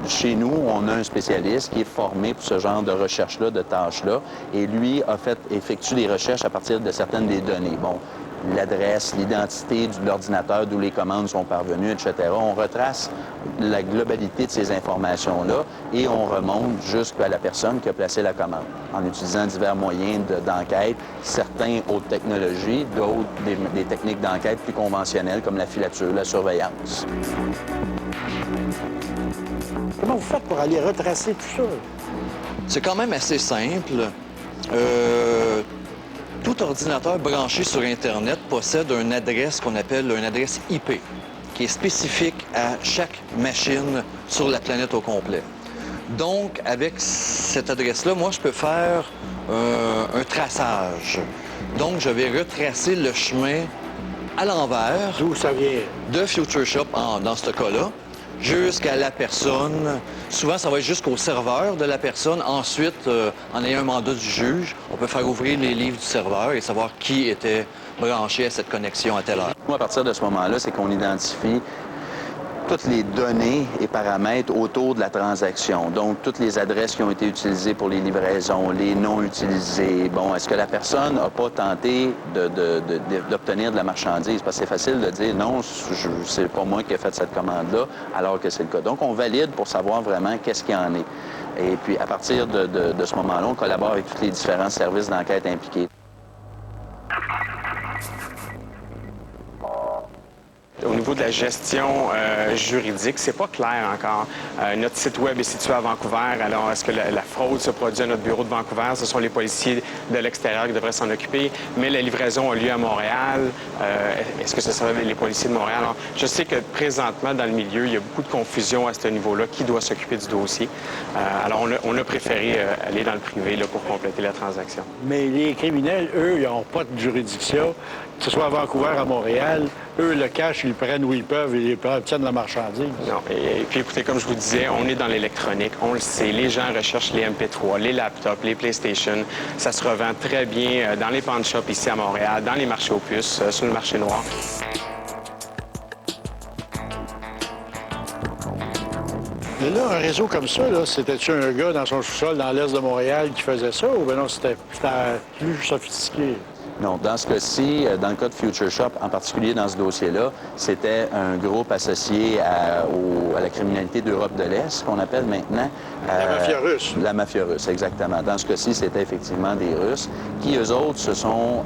chez nous, on a un spécialiste qui est formé pour ce genre de recherche-là, de tâches-là, et lui effectue des recherches à partir de certaines des données. Bon, l'adresse, l'identité de l'ordinateur d'où les commandes sont parvenues, etc. On retrace la globalité de ces informations-là et on remonte jusqu'à la personne qui a placé la commande en utilisant divers moyens d'enquête, certains hautes technologies, d'autres des techniques d'enquête plus conventionnelles comme la filature, la surveillance. Comment vous faites pour aller retracer tout ça? C'est quand même assez simple. Tout ordinateur branché sur Internet possède une adresse qu'on appelle une adresse IP, qui est spécifique à chaque machine sur la planète au complet. Donc, avec cette adresse-là, moi, je peux faire un traçage. Donc, je vais retracer le chemin à l'envers. D'où ça vient? De Future Shop, dans ce cas-là, jusqu'à la personne. Souvent, ça va être jusqu'au serveur de la personne. Ensuite, en ayant un mandat du juge, on peut faire ouvrir les livres du serveur et savoir qui était branché à cette connexion à telle heure. À partir de ce moment-là, c'est qu'on identifie toutes les données et paramètres autour de la transaction. Donc, toutes les adresses qui ont été utilisées pour les livraisons, les noms utilisés. Bon, est-ce que la personne n'a pas tenté d'obtenir de la marchandise? Parce que c'est facile de dire non, c'est pas moi qui ai fait cette commande-là, alors que c'est le cas. Donc, on valide pour savoir vraiment qu'est-ce qu'il y en est. Et puis, à partir de ce moment-là, on collabore avec tous les différents services d'enquête impliqués. Au niveau de la gestion juridique, c'est pas clair encore. Notre site web est situé à Vancouver. Alors, est-ce que la fraude se produit à notre bureau de Vancouver? Ce sont les policiers de l'extérieur qui devraient s'en occuper. Mais la livraison a lieu à Montréal. Est-ce que ce seraient les policiers de Montréal? Alors, je sais que présentement, dans le milieu, il y a beaucoup de confusion à ce niveau-là. Qui doit s'occuper du dossier? Alors, on a préféré aller dans le privé là, pour compléter la transaction. Mais les criminels, eux, ils n'ont pas de juridiction, que ce soit à Vancouver, à Montréal. Eux, le cash, ils le prennent où ils peuvent et ils obtiennent la marchandise. Non. Et puis, écoutez, comme je vous disais, on est dans l'électronique. On le sait. Les gens recherchent les MP3, les laptops, les PlayStation. Ça se revend très bien dans les pawn shops ici à Montréal, dans les marchés aux puces, sur le marché noir. Mais là, un réseau comme ça, c'était-tu un gars dans son sous-sol dans l'est de Montréal qui faisait ça ou bien non, c'était plus sophistiqué? Non, dans ce cas-ci, dans le cas de Future Shop, en particulier dans ce dossier-là, c'était un groupe associé à la criminalité d'Europe de l'Est, qu'on appelle maintenant... la mafia russe. La mafia russe, exactement. Dans ce cas-ci, c'était effectivement des Russes qui, eux autres, se sont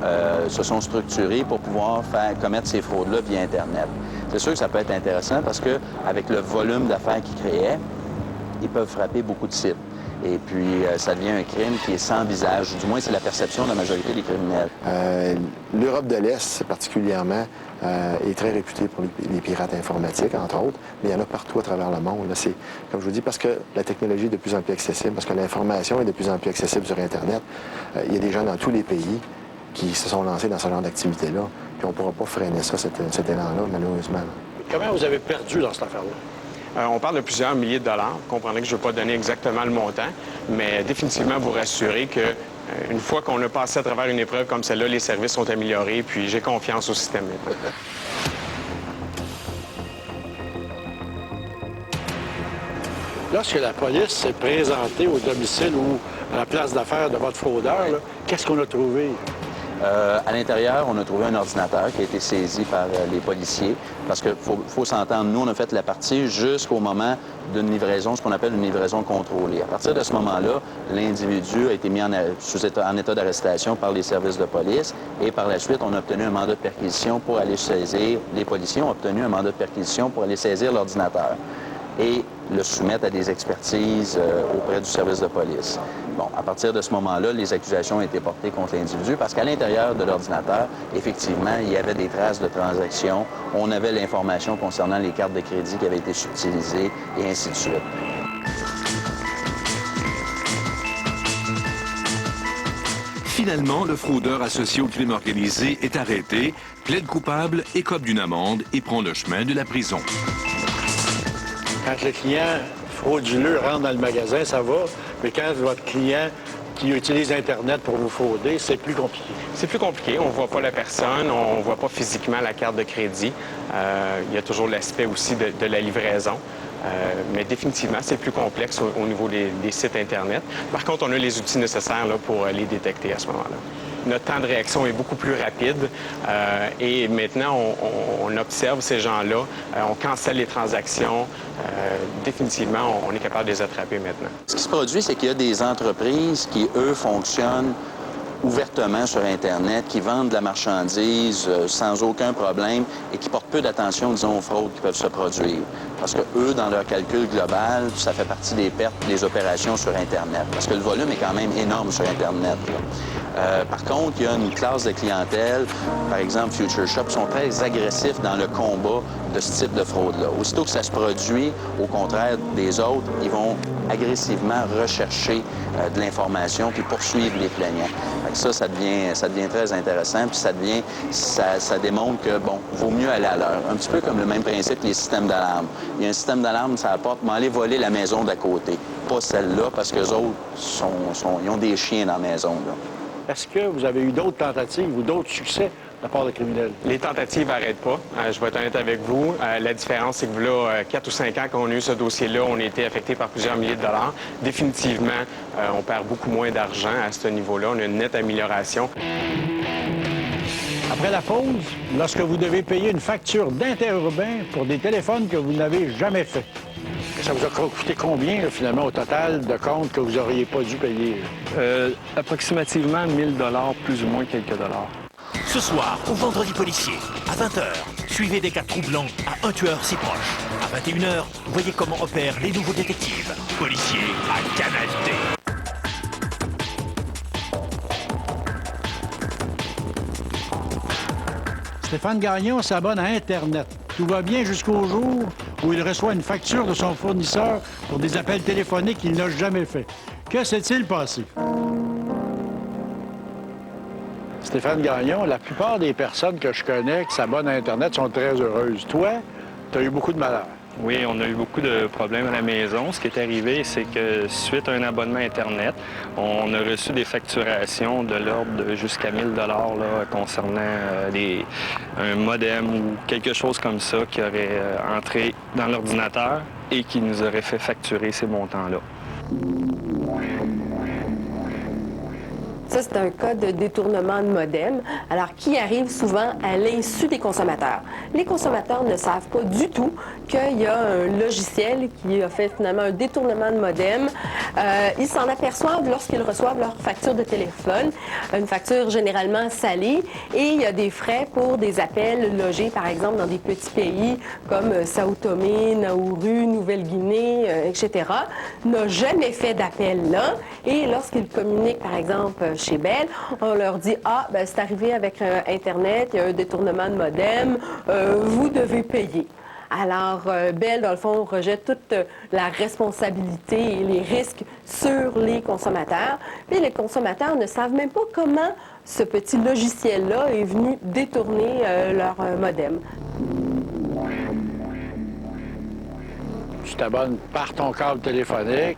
structurés pour pouvoir commettre ces fraudes-là via Internet. C'est sûr que ça peut être intéressant parce qu'avec le volume d'affaires qu'ils créaient, ils peuvent frapper beaucoup de sites. Et puis, ça devient un crime qui est sans visage. Du moins, c'est la perception de la majorité des criminels. L'Europe de l'Est, particulièrement, est très réputée pour les pirates informatiques, entre autres, mais il y en a partout à travers le monde. Là, c'est, comme je vous dis, parce que la technologie est de plus en plus accessible, parce que l'information est de plus en plus accessible sur Internet, il y a des gens dans tous les pays qui se sont lancés dans ce genre d'activité-là, puis on ne pourra pas freiner ça, cet élan-là, malheureusement. Comment vous avez perdu dans cette affaire-là? On parle de plusieurs milliers de dollars. Vous comprenez que je ne veux pas donner exactement le montant, mais définitivement vous rassurer qu'une fois qu'on a passé à travers une épreuve comme celle-là, les services sont améliorés, puis j'ai confiance au système maintenant. Lorsque la police s'est présentée au domicile ou à la place d'affaires de votre fraudeur, qu'est-ce qu'on a trouvé? À l'intérieur, on a trouvé un ordinateur qui a été saisi par les policiers parce qu'il faut s'entendre. Nous, on a fait la partie jusqu'au moment d'une livraison, ce qu'on appelle une livraison contrôlée. À partir de ce moment-là, l'individu a été mis en état d'arrestation par les services de police et par la suite, on a obtenu un mandat de perquisition pour aller saisir. Les policiers ont obtenu un mandat de perquisition pour aller saisir l'ordinateur. Et le soumettre à des expertises auprès du service de police. Bon, à partir de ce moment-là, les accusations ont été portées contre l'individu parce qu'à l'intérieur de l'ordinateur, effectivement, il y avait des traces de transactions. On avait l'information concernant les cartes de crédit qui avaient été subtilisées et ainsi de suite. Finalement, le fraudeur associé au crime organisé est arrêté, plaide coupable, écope d'une amende et prend le chemin de la prison. Quand le client frauduleux rentre dans le magasin, ça va, mais quand votre client qui utilise Internet pour vous frauder, c'est plus compliqué. C'est plus compliqué. On ne voit pas la personne, on ne voit pas physiquement la carte de crédit. Il y a toujours l'aspect aussi de la livraison. Mais définitivement, c'est plus complexe au niveau des sites Internet. Par contre, on a les outils nécessaires là, pour les détecter à ce moment-là. Notre temps de réaction est beaucoup plus rapide et maintenant, on observe ces gens-là, on cancelle les transactions. Définitivement, on est capable de les attraper maintenant. Ce qui se produit, c'est qu'il y a des entreprises qui, eux, fonctionnent ouvertement sur Internet, qui vendent de la marchandise sans aucun problème et qui portent peu d'attention, disons, aux fraudes qui peuvent se produire. Parce que eux, dans leur calcul global, ça fait partie des pertes des opérations sur Internet. Parce que le volume est quand même énorme sur Internet. Par contre, il y a une classe de clientèle, par exemple Future Shop, sont très agressifs dans le combat de ce type de fraude-là. Aussitôt que ça se produit, au contraire des autres, ils vont agressivement rechercher de l'information puis poursuivre les plaignants. Ça devient très intéressant, puis ça démontre que, bon, vaut mieux aller à l'heure. Un petit peu comme le même principe que les systèmes d'alarme. Il y a un système d'alarme, ça apporte, mais aller voler la maison d'à côté. Pas celle-là, parce qu'eux autres, ils ont des chiens dans la maison, là. Est-ce que vous avez eu d'autres tentatives ou d'autres succès de la part des criminels? Les tentatives n'arrêtent pas. Je vais être honnête avec vous. La différence, c'est que là, 4 ou 5 ans qu'on a eu ce dossier-là, on a été affecté par plusieurs milliers de dollars. Définitivement, on perd beaucoup moins d'argent à ce niveau-là. On a une nette amélioration. Après la pause, lorsque vous devez payer une facture d'interurbain pour des téléphones que vous n'avez jamais fait. Ça vous a coûté combien, là, finalement, au total de comptes que vous n'auriez pas dû payer? Approximativement 1 000 $ plus ou moins quelques dollars. Ce soir, au Vendredi policier, à 20h, suivez des cas troublants à un tueur si proche. À 21h, voyez comment opèrent les nouveaux détectives. Policiers à Canal D. Stéphane Gagnon s'abonne à Internet. Tout va bien jusqu'au jour où il reçoit une facture de son fournisseur pour des appels téléphoniques qu'il n'a jamais fait. Que s'est-il passé? Stéphane Gagnon, la plupart des personnes que je connais qui s'abonnent à Internet sont très heureuses. Toi, tu as eu beaucoup de malheur. Oui, on a eu beaucoup de problèmes à la maison. Ce qui est arrivé, c'est que suite à un abonnement Internet, on a reçu des facturations de l'ordre de jusqu'à 1 000 $ là, concernant un modem ou quelque chose comme ça qui aurait entré dans l'ordinateur et qui nous aurait fait facturer ces montants-là. Ça, c'est un cas de détournement de modem, alors qui arrive souvent à l'insu des consommateurs. Les consommateurs ne savent pas du tout qu'il y a un logiciel qui a fait finalement un détournement de modem. Ils s'en aperçoivent lorsqu'ils reçoivent leur facture de téléphone, une facture généralement salée, et il y a des frais pour des appels logés, par exemple, dans des petits pays comme Sao Tomé, Nauru, Nouvelle-Guinée, etc. N'a jamais fait d'appel là, et lorsqu'ils communiquent, par exemple, chez Bell, on leur dit « Ah, ben, c'est arrivé avec Internet, il y a un détournement de modem, vous devez payer ». Alors, Bell, dans le fond, rejette toute la responsabilité et les risques sur les consommateurs. Puis les consommateurs ne savent même pas comment ce petit logiciel-là est venu détourner leur modem. Tu t'abonnes par ton câble téléphonique.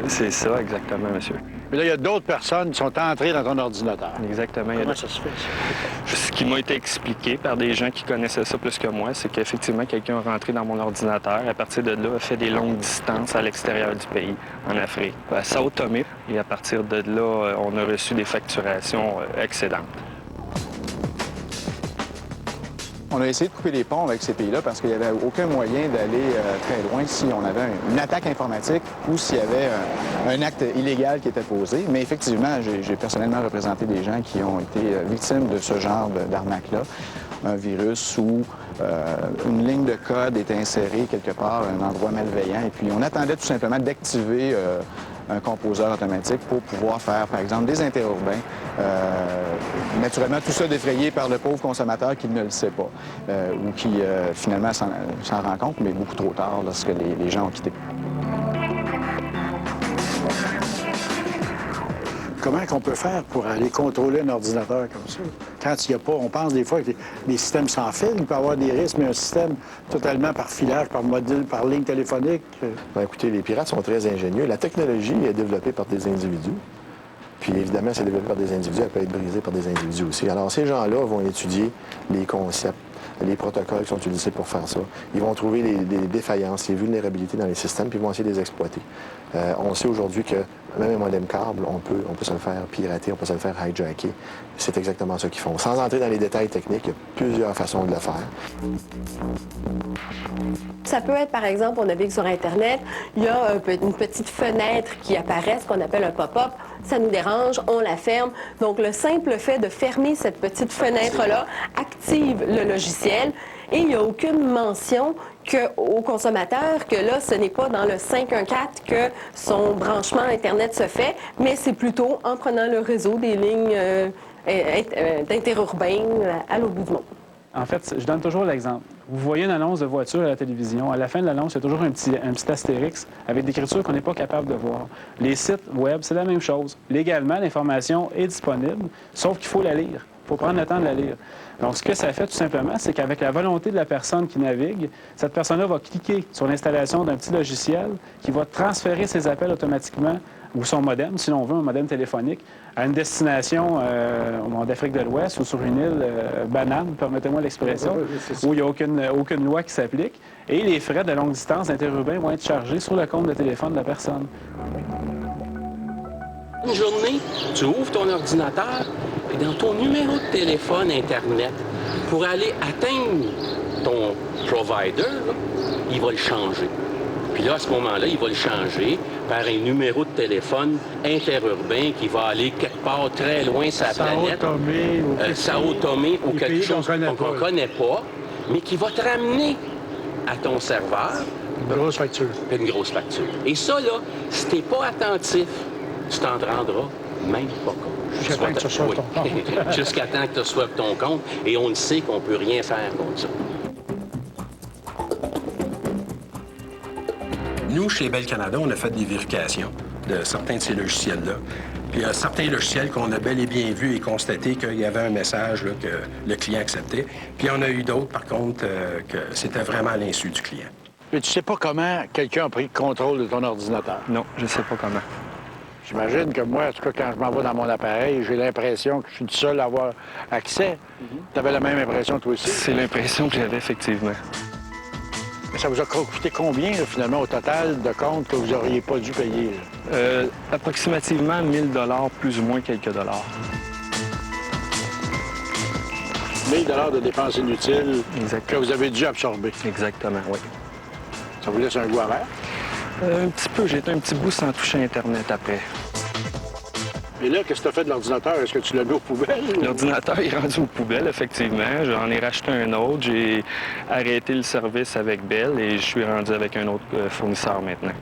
C'est ça, exactement, monsieur. Mais là, il y a d'autres personnes qui sont entrées dans ton ordinateur. Exactement. Comment ça se fait, ça? Ce qui m'a été expliqué par des gens qui connaissaient ça plus que moi, c'est qu'effectivement, quelqu'un est rentré dans mon ordinateur. À partir de là, a fait des longues distances à l'extérieur du pays, en Afrique, à Sao Tomé. Et à partir de là, on a reçu des facturations excédentes. On a essayé de couper les ponts avec ces pays-là parce qu'il n'y avait aucun moyen d'aller très loin si on avait une attaque informatique ou s'il y avait un acte illégal qui était posé. Mais effectivement, j'ai personnellement représenté des gens qui ont été victimes de ce genre d'arnaque-là. Un virus ou une ligne de code était insérée quelque part à un endroit malveillant. Et puis, on attendait tout simplement d'activer un composeur automatique pour pouvoir faire, par exemple, des interurbains. Naturellement, tout ça défrayé par le pauvre consommateur qui ne le sait pas ou qui, finalement, s'en rend compte, mais beaucoup trop tard lorsque les gens ont quitté. Comment qu'on peut faire pour aller contrôler un ordinateur comme ça? Quand il n'y a pas, on pense des fois que les systèmes sans fil, il peut y avoir des risques, mais un système totalement par filage, par module, par ligne téléphonique. Ben, écoutez, les pirates sont très ingénieux. La technologie est développée par des individus. Puis évidemment, c'est développé par des individus, elle peut être brisée par des individus aussi. Alors ces gens-là vont étudier les concepts, les protocoles qui sont utilisés pour faire ça. Ils vont trouver les défaillances, les vulnérabilités dans les systèmes, puis ils vont essayer de les exploiter. On sait aujourd'hui que même un modem câble, on peut se le faire pirater, on peut se le faire hijacker. C'est exactement ça qu'ils font. Sans entrer dans les détails techniques, il y a plusieurs façons de le faire. Ça peut être, par exemple, on navigue sur Internet, il y a une petite fenêtre qui apparaît, ce qu'on appelle un pop-up. Ça nous dérange, on la ferme. Donc, le simple fait de fermer cette petite fenêtre-là active le logiciel et il n'y a aucune mention au consommateur que là, ce n'est pas dans le 514 que son branchement Internet se fait, mais c'est plutôt en prenant le réseau des lignes d'interurbains à l'autre bout du monde. En fait, je donne toujours l'exemple. Vous voyez une annonce de voiture à la télévision. À la fin de l'annonce, il y a toujours un petit astérix avec des écritures qu'on n'est pas capable de voir. Les sites web, c'est la même chose. Légalement, l'information est disponible, sauf qu'il faut la lire. Il faut prendre le temps de la lire. Donc, ce que ça fait, tout simplement, c'est qu'avec la volonté de la personne qui navigue, cette personne-là va cliquer sur l'installation d'un petit logiciel qui va transférer ses appels automatiquement ou son modem, si l'on veut, un modem téléphonique, à une destination d'Afrique de l'Ouest ou sur une île banane, permettez-moi l'expression, où il n'y a aucune loi qui s'applique. Et les frais de longue distance interurbains vont être chargés sur le compte de téléphone de la personne. Une journée, tu ouvres ton ordinateur et dans ton numéro de téléphone Internet, pour aller atteindre ton provider, là, il va le changer. Puis là, à ce moment-là, il va le changer par un numéro de téléphone interurbain qui va aller quelque part très loin sur la planète. Sao Tomé ou quelque chose qu'on ne connaît pas, mais qui va te ramener à ton serveur. Une grosse facture. Une grosse facture. Et ça, là, si tu n'es pas attentif, tu t'en rendras même pas compte. Jusqu'à temps que tu reçoives ton compte. Jusqu'à temps que tu reçoives ton compte. Et on le sait qu'on ne peut rien faire contre ça. Nous, chez Bell Canada, on a fait des vérifications de certains de ces logiciels-là. Puis il y a certains logiciels qu'on a bel et bien vus et constaté qu'il y avait un message là, que le client acceptait. Puis on a eu d'autres, par contre, que c'était vraiment à l'insu du client. Mais tu sais pas comment quelqu'un a pris le contrôle de ton ordinateur? Non, je sais pas comment. J'imagine que moi, en tout cas, quand je m'en vais dans mon appareil, j'ai l'impression que je suis le seul à avoir accès. Tu avais la même impression, toi aussi? C'est l'impression que j'avais, effectivement. Mais ça vous a coûté combien, là, finalement, au total de comptes que vous n'auriez pas dû payer? Approximativement 1 000 $, plus ou moins quelques dollars. 1 000 $ de dépenses inutiles que vous avez dû absorber. Exactement, oui. Ça vous laisse un goût amer? Un petit peu. J'ai été un petit bout sans toucher Internet après. Et là, qu'est-ce que tu as fait de l'ordinateur? Est-ce que tu l'as mis aux poubelles? L'ordinateur est rendu aux poubelles, effectivement. J'en ai racheté un autre. J'ai arrêté le service avec Bell et je suis rendu avec un autre fournisseur maintenant.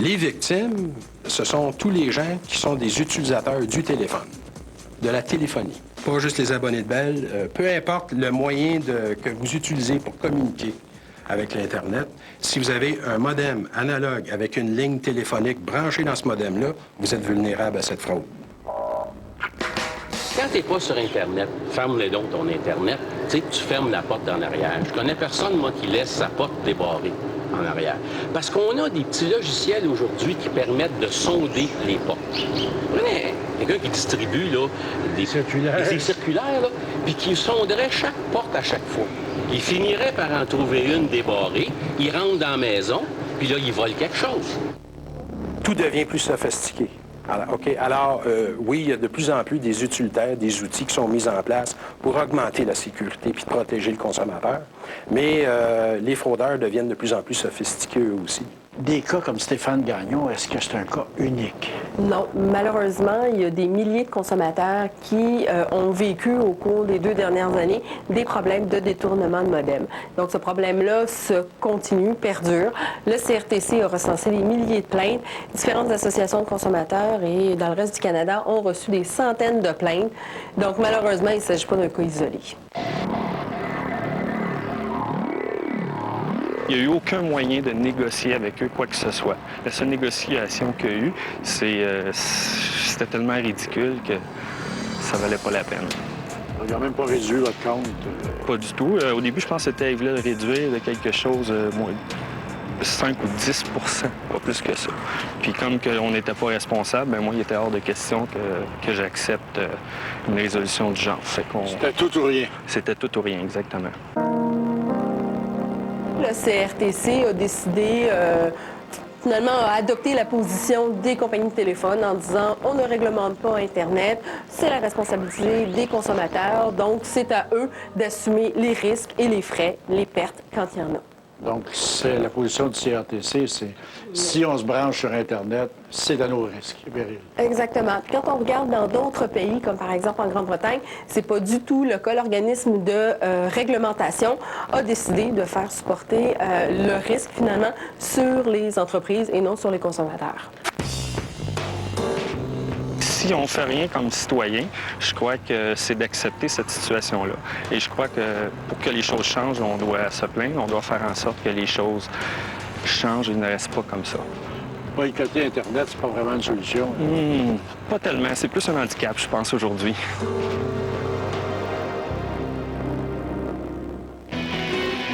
Les victimes, ce sont tous les gens qui sont des utilisateurs du téléphone, de la téléphonie. Pas juste les abonnés de Bell. Peu importe le moyen que vous utilisez pour communiquer avec l'Internet, si vous avez un modem analogue avec une ligne téléphonique branchée dans ce modem-là, vous êtes vulnérable à cette fraude. Quand tu n'es pas sur Internet, ferme-le donc ton Internet. Tu sais, tu fermes la porte en arrière. Je connais personne, moi, qui laisse sa porte débarrée en arrière. Parce qu'on a des petits logiciels aujourd'hui qui permettent de sonder les portes. Prenez quelqu'un qui distribue là, des circulaires, là, puis qui sonderait chaque porte à chaque fois. Il finirait par en trouver une débarrée, il rentre dans la maison, puis là, il vole quelque chose. Tout devient plus sophistiqué. Alors, oui, il y a de plus en plus des utilitaires, des outils qui sont mis en place pour augmenter la sécurité puis protéger le consommateur. Mais les fraudeurs deviennent de plus en plus sophistiqués eux aussi. Des cas comme Stéphane Gagnon, est-ce que c'est un cas unique? Non, malheureusement, il y a des milliers de consommateurs qui ont vécu au cours des 2 dernières années des problèmes de détournement de modem. Donc, ce problème-là se continue, perdure. Le CRTC a recensé des milliers de plaintes. Différentes associations de consommateurs et dans le reste du Canada ont reçu des centaines de plaintes. Donc, malheureusement, il ne s'agit pas d'un cas isolé. Il n'y a eu aucun moyen de négocier avec eux quoi que ce soit. La seule négociation qu'il y a eu, c'était tellement ridicule que ça valait pas la peine. Ils n'ont même pas réduit votre compte? Pas du tout. Au début, je pense qu'ils voulaient le réduire de quelque chose, moins 5 ou 10 pas plus que ça. Puis comme on n'était pas responsable, ben moi, il était hors de question que j'accepte une résolution du genre. C'était tout ou rien? C'était tout ou rien, exactement. Le CRTC a décidé, finalement, à adopter la position des compagnies de téléphone en disant on ne réglemente pas Internet, c'est la responsabilité des consommateurs, donc c'est à eux d'assumer les risques et les frais, les pertes quand il y en a. Donc, c'est la position du CRTC, c'est si on se branche sur Internet, c'est à nos risques et périls. Exactement. Puis quand on regarde dans d'autres pays, comme par exemple en Grande-Bretagne, c'est pas du tout le cas. L'organisme de réglementation a décidé de faire supporter le risque, finalement, sur les entreprises et non sur les consommateurs. Si on ne fait rien comme citoyen, je crois que c'est d'accepter cette situation-là. Et je crois que pour que les choses changent, on doit se plaindre, on doit faire en sorte que les choses changent et ne restent pas comme ça. Boycotter Internet, c'est pas vraiment une solution. Pas tellement. C'est plus un handicap, je pense, aujourd'hui.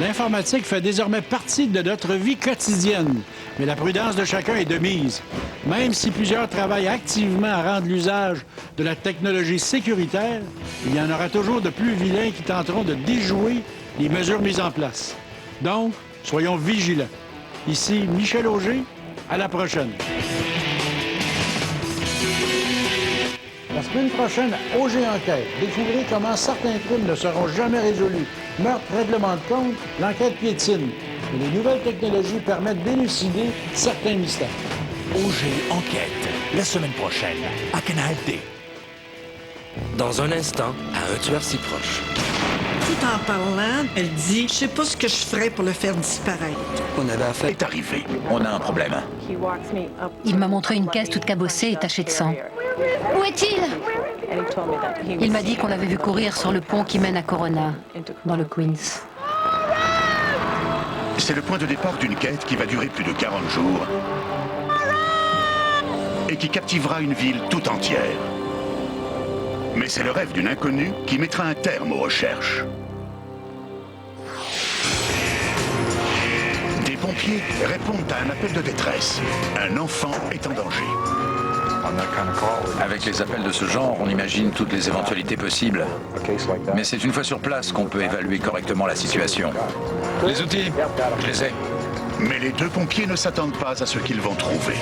L'informatique fait désormais partie de notre vie quotidienne, mais la prudence de chacun est de mise. Même si plusieurs travaillent activement à rendre l'usage de la technologie sécuritaire, il y en aura toujours de plus vilains qui tenteront de déjouer les mesures mises en place. Donc, soyons vigilants. Ici Michel Auger, à la prochaine. La semaine prochaine, Auger Enquête. Découvrez comment certains crimes ne seront jamais résolus. Meurtre, règlement de compte, l'enquête piétine. Et les nouvelles technologies permettent d'élucider certains mystères. Auger Enquête, la semaine prochaine, à Canal D. Dans un instant, à un tueur si proche. Tout en parlant, elle dit « Je sais pas ce que je ferais pour le faire disparaître. » On avait affaire. Est arrivé. On a un problème. Il m'a montré une caisse toute cabossée et tachée de sang. Où est-il? Il m'a dit qu'on l'avait vu courir sur le pont qui mène à Corona, dans le Queens. C'est le point de départ d'une quête qui va durer plus de 40 jours et qui captivera une ville tout entière. Mais c'est le rêve d'une inconnue qui mettra un terme aux recherches. Des pompiers répondent à un appel de détresse. Un enfant est en danger. Avec les appels de ce genre, on imagine toutes les éventualités possibles. Mais c'est une fois sur place qu'on peut évaluer correctement la situation. Les outils, je les ai. Mais les deux pompiers ne s'attendent pas à ce qu'ils vont trouver.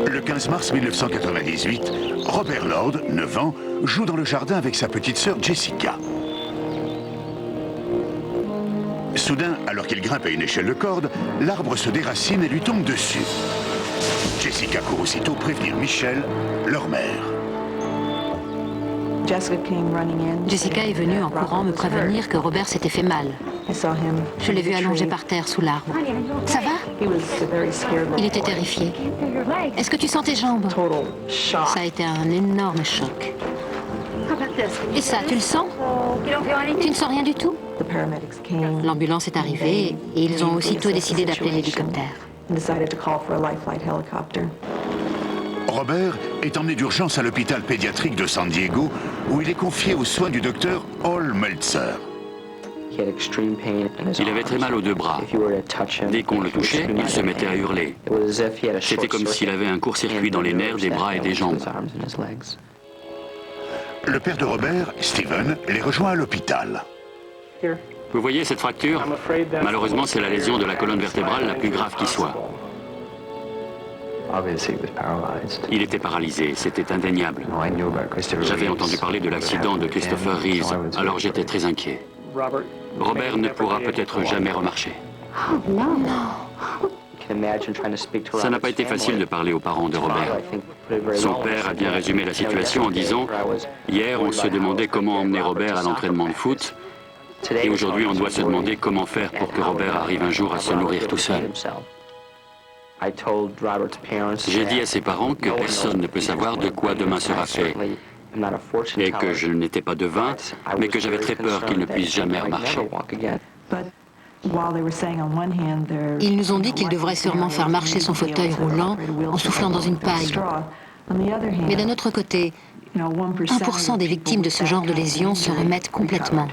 Le 15 mars 1998, Robert Lord, 9 ans, joue dans le jardin avec sa petite sœur Jessica. Soudain, alors qu'il grimpe à une échelle de corde, l'arbre se déracine et lui tombe dessus. Jessica court aussitôt prévenir Michelle, leur mère. Jessica est venue en courant me prévenir que Robert s'était fait mal. Je l'ai vu allongé par terre sous l'arbre. Ça va? Il était terrifié. Est-ce que tu sens tes jambes? Ça a été un énorme choc. Et ça, tu le sens? Tu ne sens rien du tout? L'ambulance est arrivée et ils ont aussitôt décidé d'appeler l'hélicoptère. Robert est emmené d'urgence à l'hôpital pédiatrique de San Diego, où il est confié aux soins du docteur Hall Meltzer. Il avait très mal aux deux bras. Dès qu'on le touchait, il se mettait à hurler. C'était comme s'il avait un court-circuit dans les nerfs des bras et des jambes. Le père de Robert, Steven, les rejoint à l'hôpital. Vous voyez cette fracture? Malheureusement, c'est la lésion de la colonne vertébrale la plus grave qui soit. Il était paralysé, c'était indéniable. J'avais entendu parler de l'accident de Christopher Reeves, alors j'étais très inquiet. Robert ne pourra peut-être jamais remarcher. Ça n'a pas été facile de parler aux parents de Robert. Son père a bien résumé la situation en disant « Hier, on se demandait comment emmener Robert à l'entraînement de foot, et aujourd'hui, on doit se demander comment faire pour que Robert arrive un jour à se nourrir tout seul. » J'ai dit à ses parents que personne ne peut savoir de quoi demain sera fait, et que je n'étais pas devin, mais que j'avais très peur qu'il ne puisse jamais remarcher. Ils nous ont dit qu'il devrait sûrement faire marcher son fauteuil roulant en soufflant dans une paille. Mais d'un autre côté, 1% des victimes de ce genre de lésions se remettent complètement.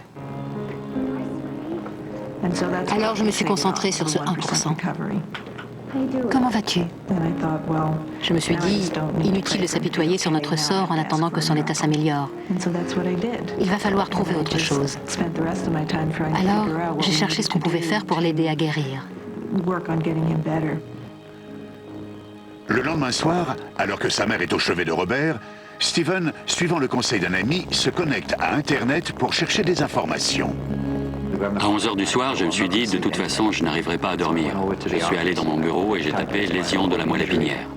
Alors je me suis concentrée sur ce 1%. Comment vas-tu? Je me suis dit, inutile de s'apitoyer sur notre sort en attendant que son état s'améliore. Il va falloir trouver autre chose. Alors, j'ai cherché ce qu'on pouvait faire pour l'aider à guérir. Le lendemain soir, alors que sa mère est au chevet de Robert, Steven, suivant le conseil d'un ami, se connecte à Internet pour chercher des informations. À 11 h du soir, je me suis dit, de toute façon, je n'arriverai pas à dormir. Je suis allé dans mon bureau et j'ai tapé lésion de la moelle épinière.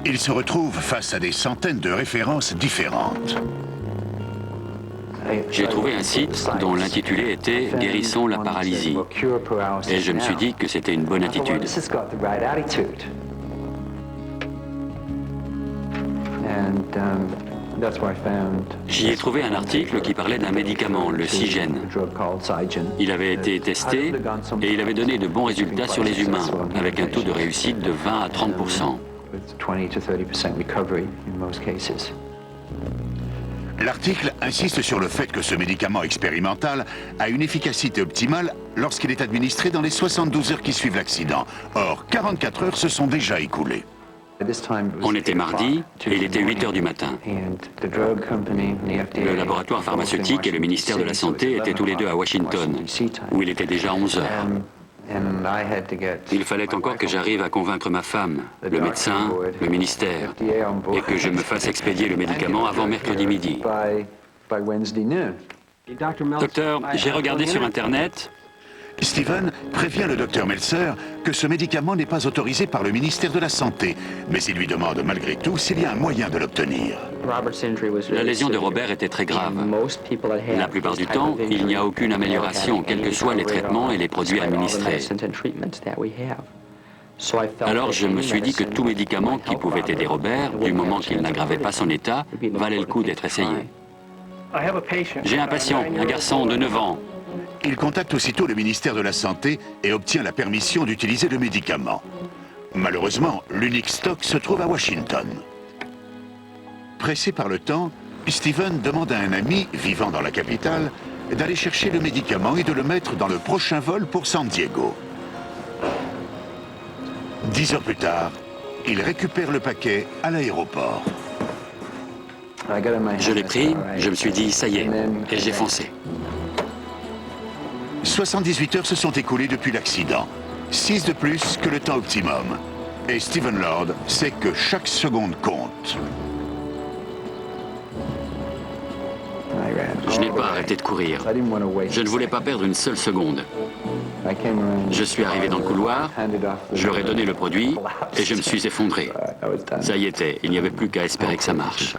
Il se retrouve face à des centaines de références différentes. J'ai trouvé un site dont l'intitulé était « Guérissons la paralysie ». Et je me suis dit que c'était une bonne attitude. J'y ai trouvé un article qui parlait d'un médicament, le Cigen. Il avait été testé et il avait donné de bons résultats sur les humains, avec un taux de réussite de 20 à 30%. L'article insiste sur le fait que ce médicament expérimental a une efficacité optimale lorsqu'il est administré dans les 72 heures qui suivent l'accident. Or, 44 heures se sont déjà écoulées. On était mardi et il était 8 h du matin. Le laboratoire pharmaceutique et le ministère de la Santé étaient tous les deux à Washington, où il était déjà 11 h. Il fallait encore que j'arrive à convaincre ma femme, le médecin, le ministère, et que je me fasse expédier le médicament avant mercredi midi. Docteur, j'ai regardé sur Internet. Steven prévient le docteur Meltzer que ce médicament n'est pas autorisé par le ministère de la Santé, mais il lui demande malgré tout s'il y a un moyen de l'obtenir. La lésion de Robert était très grave. La plupart du temps, il n'y a aucune amélioration, quels que soient les traitements et les produits administrés. Alors je me suis dit que tout médicament qui pouvait aider Robert, du moment qu'il n'aggravait pas son état, valait le coup d'être essayé. J'ai un patient, un garçon de 9 ans. Il contacte aussitôt le ministère de la Santé et obtient la permission d'utiliser le médicament. Malheureusement, l'unique stock se trouve à Washington. Pressé par le temps, Steven demande à un ami, vivant dans la capitale, d'aller chercher le médicament et de le mettre dans le prochain vol pour San Diego. 10 heures plus tard, il récupère le paquet à l'aéroport. Je l'ai pris, je me suis dit, ça y est, et j'ai foncé. 78 heures se sont écoulées depuis l'accident, 6 de plus que le temps optimum. Et Steven Lord sait que chaque seconde compte. Je n'ai pas arrêté de courir. Je ne voulais pas perdre une seule seconde. Je suis arrivé dans le couloir, je leur ai donné le produit et je me suis effondré. Ça y était, il n'y avait plus qu'à espérer que ça marche.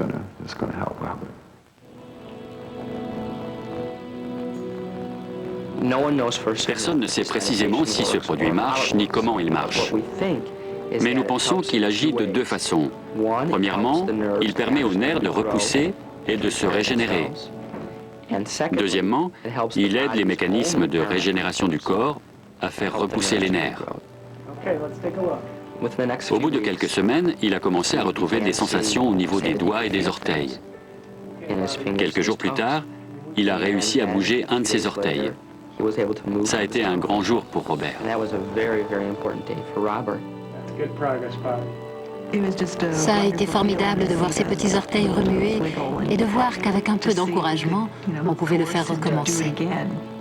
Personne ne sait précisément si ce produit marche ni comment il marche. Mais nous pensons qu'il agit de deux façons. Premièrement, il permet aux nerfs de repousser et de se régénérer. Deuxièmement, il aide les mécanismes de régénération du corps à faire repousser les nerfs. Au bout de quelques semaines, il a commencé à retrouver des sensations au niveau des doigts et des orteils. Quelques jours plus tard, il a réussi à bouger un de ses orteils. Ça a été un grand jour pour Robert. Ça a été formidable de voir ses petits orteils remuer et de voir qu'avec un peu d'encouragement, on pouvait le faire recommencer.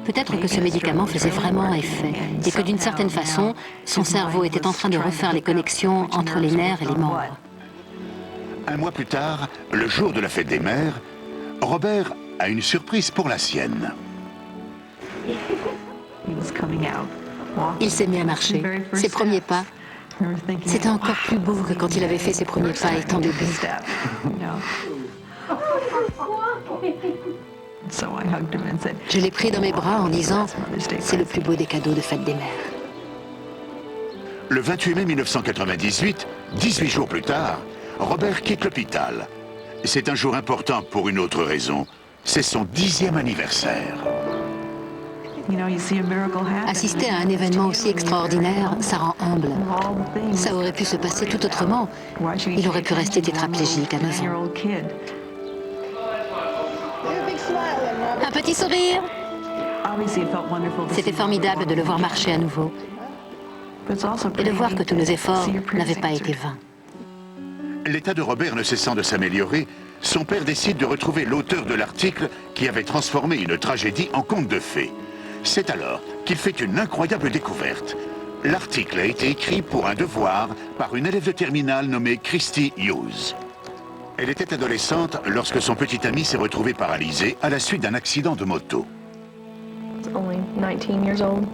Peut-être que ce médicament faisait vraiment effet et que d'une certaine façon, son cerveau était en train de refaire les connexions entre les nerfs et les membres. Un mois plus tard, le jour de la fête des mères, Robert a une surprise pour la sienne. Il s'est mis à marcher. Ses premiers pas, c'était encore plus beau que quand il avait fait ses premiers pas étant bébé. Je l'ai pris dans mes bras en disant « C'est le plus beau des cadeaux de fête des mères ». Le 28 mai 1998, 18 jours plus tard, Robert quitte l'hôpital. C'est un jour important pour une autre raison. C'est son 10e anniversaire. Assister à un événement aussi extraordinaire, ça rend humble. Ça aurait pu se passer tout autrement. Il aurait pu rester tétraplégique à 9 ans. Un petit sourire. C'était formidable de le voir marcher à nouveau. Et de voir que tous nos efforts n'avaient pas été vains. L'état de Robert ne cessant de s'améliorer, son père décide de retrouver l'auteur de l'article qui avait transformé une tragédie en conte de fées. C'est alors qu'il fait une incroyable découverte. L'article a été écrit pour un devoir par une élève de terminale nommée Christy Hughes. Elle était adolescente lorsque son petit ami s'est retrouvé paralysé à la suite d'un accident de moto.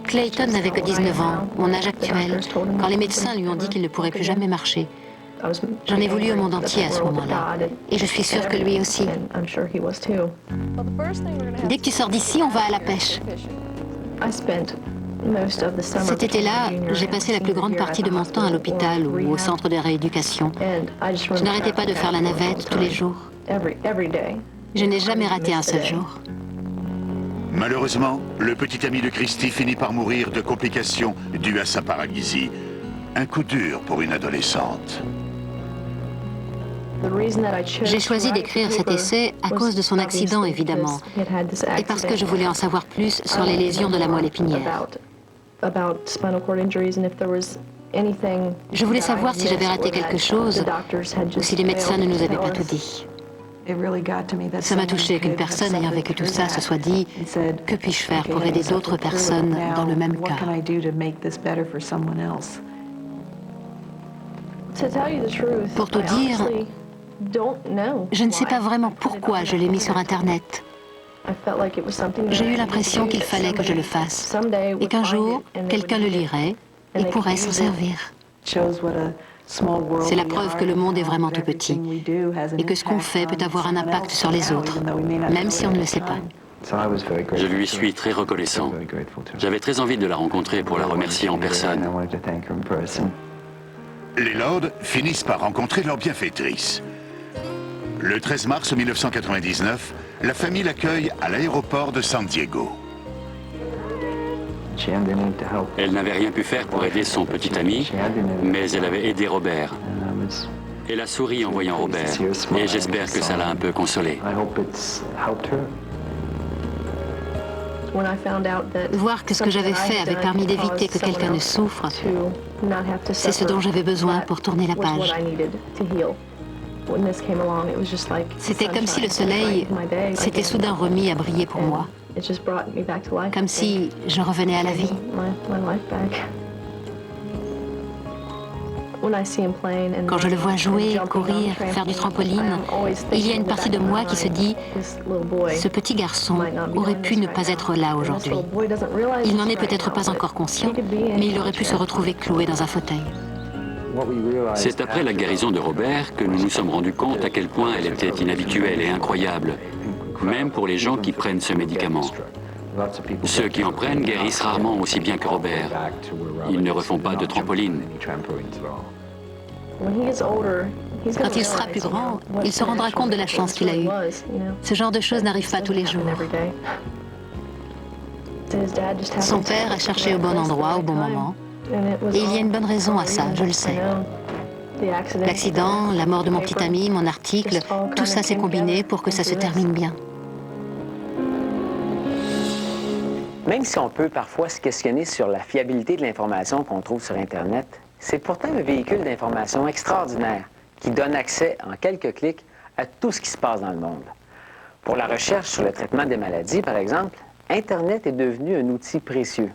Clayton n'avait que 19 ans, mon âge actuel, quand les médecins lui ont dit qu'il ne pourrait plus jamais marcher. J'en ai voulu au monde entier à ce moment-là, et je suis sûre que lui aussi. Dès que tu sors d'ici, on va à la pêche. Cet été-là, j'ai passé la plus grande partie de mon temps à l'hôpital ou au centre de rééducation. Je n'arrêtais pas de faire la navette tous les jours. Je n'ai jamais raté un seul jour. Malheureusement, le petit ami de Christy finit par mourir de complications dues à sa paralysie. Un coup dur pour une adolescente. J'ai choisi d'écrire cet essai à cause de son accident, évidemment, et parce que je voulais en savoir plus sur les lésions de la moelle épinière. Je voulais savoir si j'avais raté quelque chose ou si les médecins ne nous avaient pas tout dit. Ça m'a touché qu'une personne ayant vécu tout ça se soit dit « Que puis-je faire pour aider d'autres personnes dans le même cas ?» Pour tout dire, je ne sais pas vraiment pourquoi je l'ai mis sur Internet. J'ai eu l'impression qu'il fallait que je le fasse et qu'un jour, quelqu'un le lirait et pourrait s'en servir. C'est la preuve que le monde est vraiment tout petit et que ce qu'on fait peut avoir un impact sur les autres, même si on ne le sait pas. Je lui suis très reconnaissant. J'avais très envie de la rencontrer pour la remercier en personne. Les Lords finissent par rencontrer leur bienfaitrice. Le 13 mars 1999, la famille l'accueille à l'aéroport de San Diego. Elle n'avait rien pu faire pour aider son petit ami, mais elle avait aidé Robert. Elle a souri en voyant Robert, et j'espère que ça l'a un peu consolé. Voir que ce que j'avais fait avait permis d'éviter que quelqu'un ne souffre, c'est ce dont j'avais besoin pour tourner la page. C'était comme si le soleil s'était soudain remis à briller pour moi. Comme si je revenais à la vie. Quand je le vois jouer, courir, faire du trampoline, il y a une partie de moi qui se dit « Ce petit garçon aurait pu ne pas être là aujourd'hui. Il n'en est peut-être pas encore conscient, mais il aurait pu se retrouver cloué dans un fauteuil. » C'est après la guérison de Robert que nous nous sommes rendus compte à quel point elle était inhabituelle et incroyable, même pour les gens qui prennent ce médicament. Ceux qui en prennent guérissent rarement aussi bien que Robert. Ils ne refont pas de trampoline. Quand il sera plus grand, il se rendra compte de la chance qu'il a eue. Ce genre de choses n'arrive pas tous les jours. Son père a cherché au bon endroit, au bon moment. Et il y a une bonne raison à ça, je le sais. L'accident, la mort de mon petit ami, mon article, tout ça s'est combiné pour que ça se termine bien. Même si on peut parfois se questionner sur la fiabilité de l'information qu'on trouve sur Internet, C'est pourtant un véhicule d'information extraordinaire qui donne accès en quelques clics à tout ce qui se passe dans le monde. Pour la recherche sur le traitement des maladies, par exemple, Internet est devenu un outil précieux.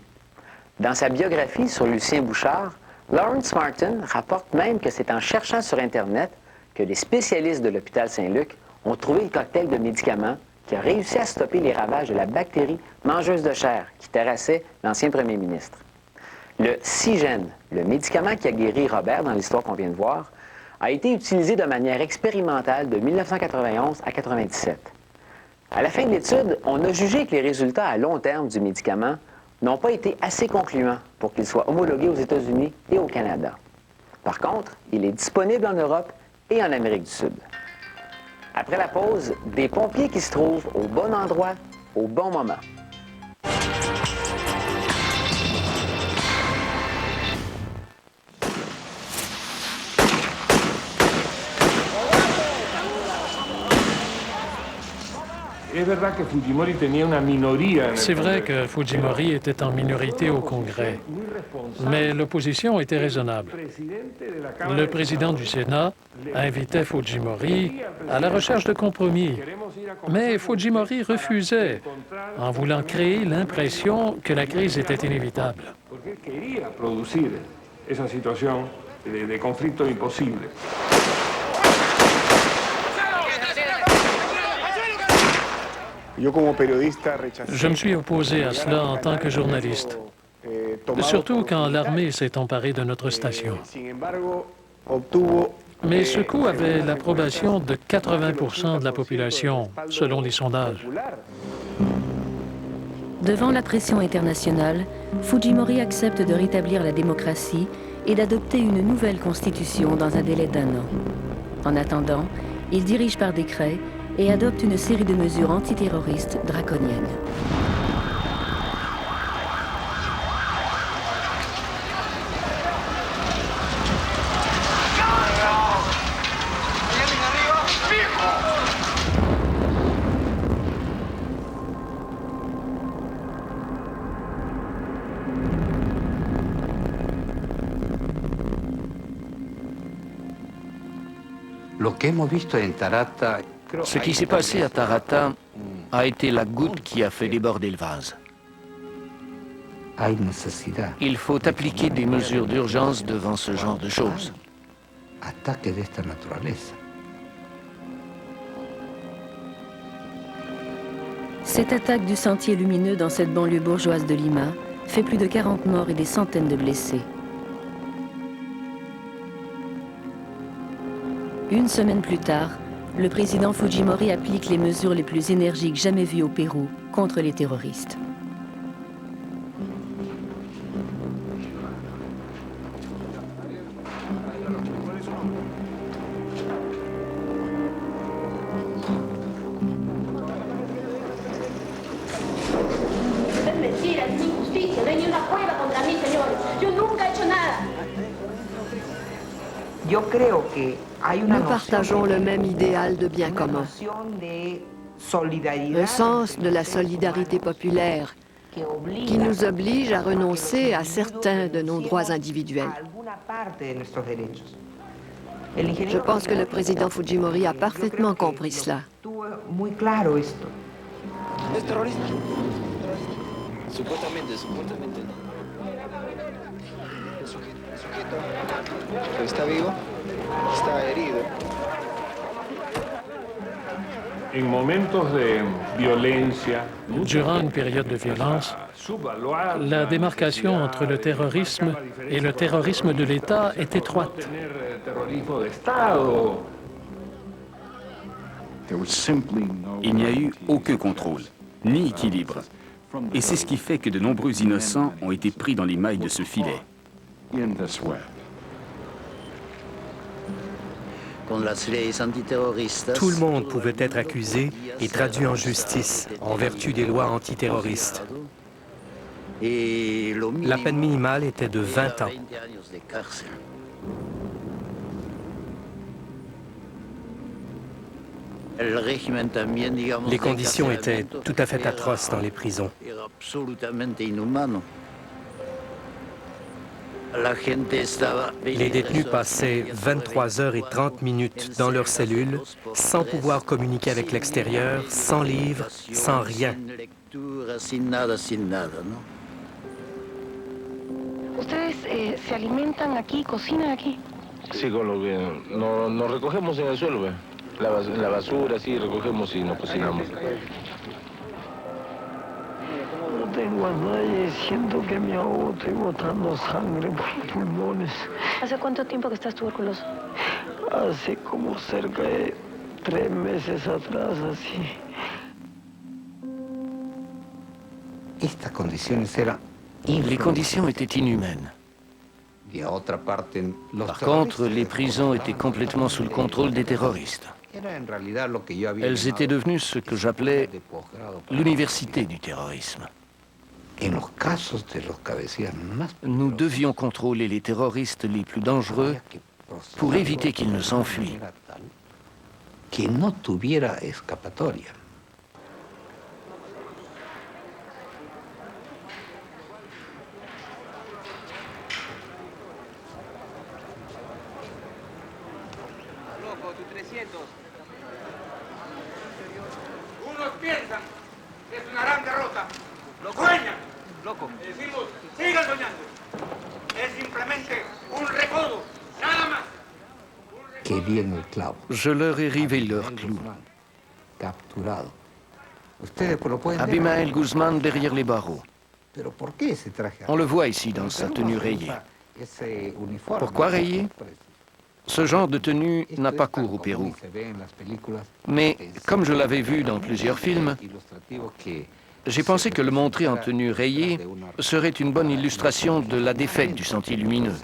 Dans sa biographie sur Lucien Bouchard, Lawrence Martin rapporte même que c'est en cherchant sur Internet que les spécialistes de l'hôpital Saint-Luc ont trouvé le cocktail de médicaments qui a réussi à stopper les ravages de la bactérie mangeuse de chair qui terrassait l'ancien premier ministre. Le Cygène, le médicament qui a guéri Robert dans l'histoire qu'on vient de voir, a été utilisé de manière expérimentale de 1991 à 1997. À la fin de l'étude, on a jugé que les résultats à long terme du médicament n'ont pas été assez concluants pour qu'il soit homologué aux États-Unis et au Canada. Par contre, il est disponible en Europe et en Amérique du Sud. Après la pause, des pompiers qui se trouvent au bon endroit, au bon moment. C'est vrai que Fujimori était en minorité au Congrès, mais l'opposition était raisonnable. Le président du Sénat invitait Fujimori à la recherche de compromis, mais Fujimori refusait en voulant créer l'impression que la crise était inévitable. Je me suis opposé à cela en tant que journaliste, surtout quand l'armée s'est emparée de notre station. Mais ce coup avait l'approbation de 80% de la population, selon les sondages. Devant la pression internationale, Fujimori accepte de rétablir la démocratie et d'adopter une nouvelle constitution dans un délai d'1 an. En attendant, il dirige par décret et adopte une série de mesures antiterroristes draconiennes. Ce qui s'est passé à Tarata a été la goutte qui a fait déborder le vase. Il faut appliquer des mesures d'urgence devant ce genre de choses. Cette attaque du sentier lumineux dans cette banlieue bourgeoise de Lima fait plus de 40 morts et des centaines de blessés. Une semaine plus tard, le président Fujimori applique les mesures les plus énergiques jamais vues au Pérou contre les terroristes. Nous partageons le même idéal de bien commun, un sens de la solidarité populaire qui nous oblige à renoncer à certains de nos droits individuels. Je pense que le président Fujimori a parfaitement compris cela. Durant une période de violence, la démarcation entre le terrorisme et le terrorisme de l'État est étroite. Il n'y a eu aucun contrôle, ni équilibre. Et c'est ce qui fait que de nombreux innocents ont été pris dans les mailles de ce filet. Tout le monde pouvait être accusé et traduit en justice en vertu des lois antiterroristes. La peine minimale était de 20 ans. Les conditions étaient tout à fait atroces dans les prisons. Les détenus passaient 23 heures et 30 minutes dans leur cellule, sans pouvoir communiquer avec l'extérieur, sans livres, sans rien. ¿Ustedes se alimentan aquí, cocinan aquí? Sí, con lo que nos recogemos en el suelo, ¿ve? La basura, sí, recogemos y nos cocinamos. No tengo a nadie, siento que me ahogo, estoy botando sangre por los pulmones. ¿Hace cuánto tiempo que estás tuberculoso? Hace como cerca de 3 meses atrás, así. Les conditions étaient inhumaines. Par contre, les prisons étaient complètement sous le contrôle des terroristes. Elles étaient devenues ce que j'appelais l'université du terrorisme. Nous devions contrôler les terroristes les plus dangereux pour éviter qu'ils ne s'enfuient. Unos piensan que es una gran derrota. Sueñan. Decimos, sigan soñando. Es simplemente un recodo, nada más. Je leur ai rivé leur clou. Abimael Guzman derrière les barreaux. On le voit ici dans sa tenue rayée. Pourquoi rayée? Ce genre de tenue n'a pas cours au Pérou. Mais comme je l'avais vu dans plusieurs films, j'ai pensé que le montrer en tenue rayée serait une bonne illustration de la défaite du Sentier Lumineux.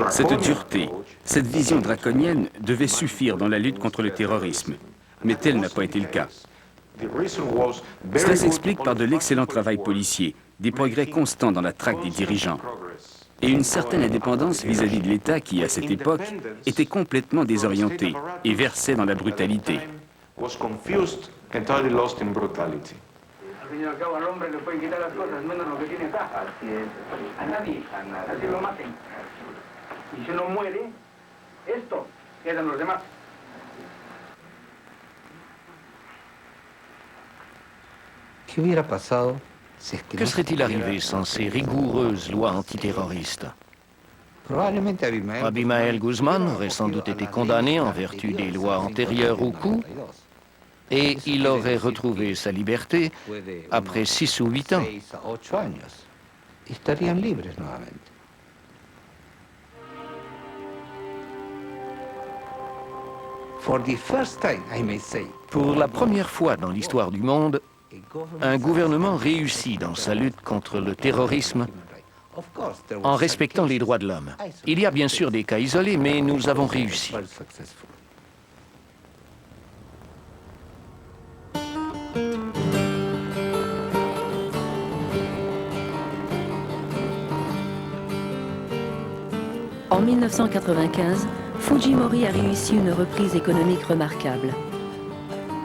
Cette dureté, cette vision draconienne devait suffire dans la lutte contre le terrorisme. Mais tel n'a pas été le cas. Cela s'explique par de l'excellent travail policier, des progrès constants dans la traque des dirigeants et une certaine indépendance vis-à-vis de l'État qui, à cette époque, était complètement désorienté et versait dans la brutalité. Al fin y al cabo al hombre le pueden quitar las cosas menos lo que tiene caja. A nadie, así lo maten. Y si no muere, esto quedan los demás. Que serait-il arrivé sans ces rigoureuses lois antiterroristes? Abimael Guzman aurait sans doute été condamné en vertu des lois antérieures au coup, et il aurait retrouvé sa liberté après 6 ou 8 ans. Pour la première fois dans l'histoire du monde, un gouvernement réussit dans sa lutte contre le terrorisme en respectant les droits de l'homme. Il y a bien sûr des cas isolés, mais nous avons réussi. En 1995, Fujimori a réussi une reprise économique remarquable.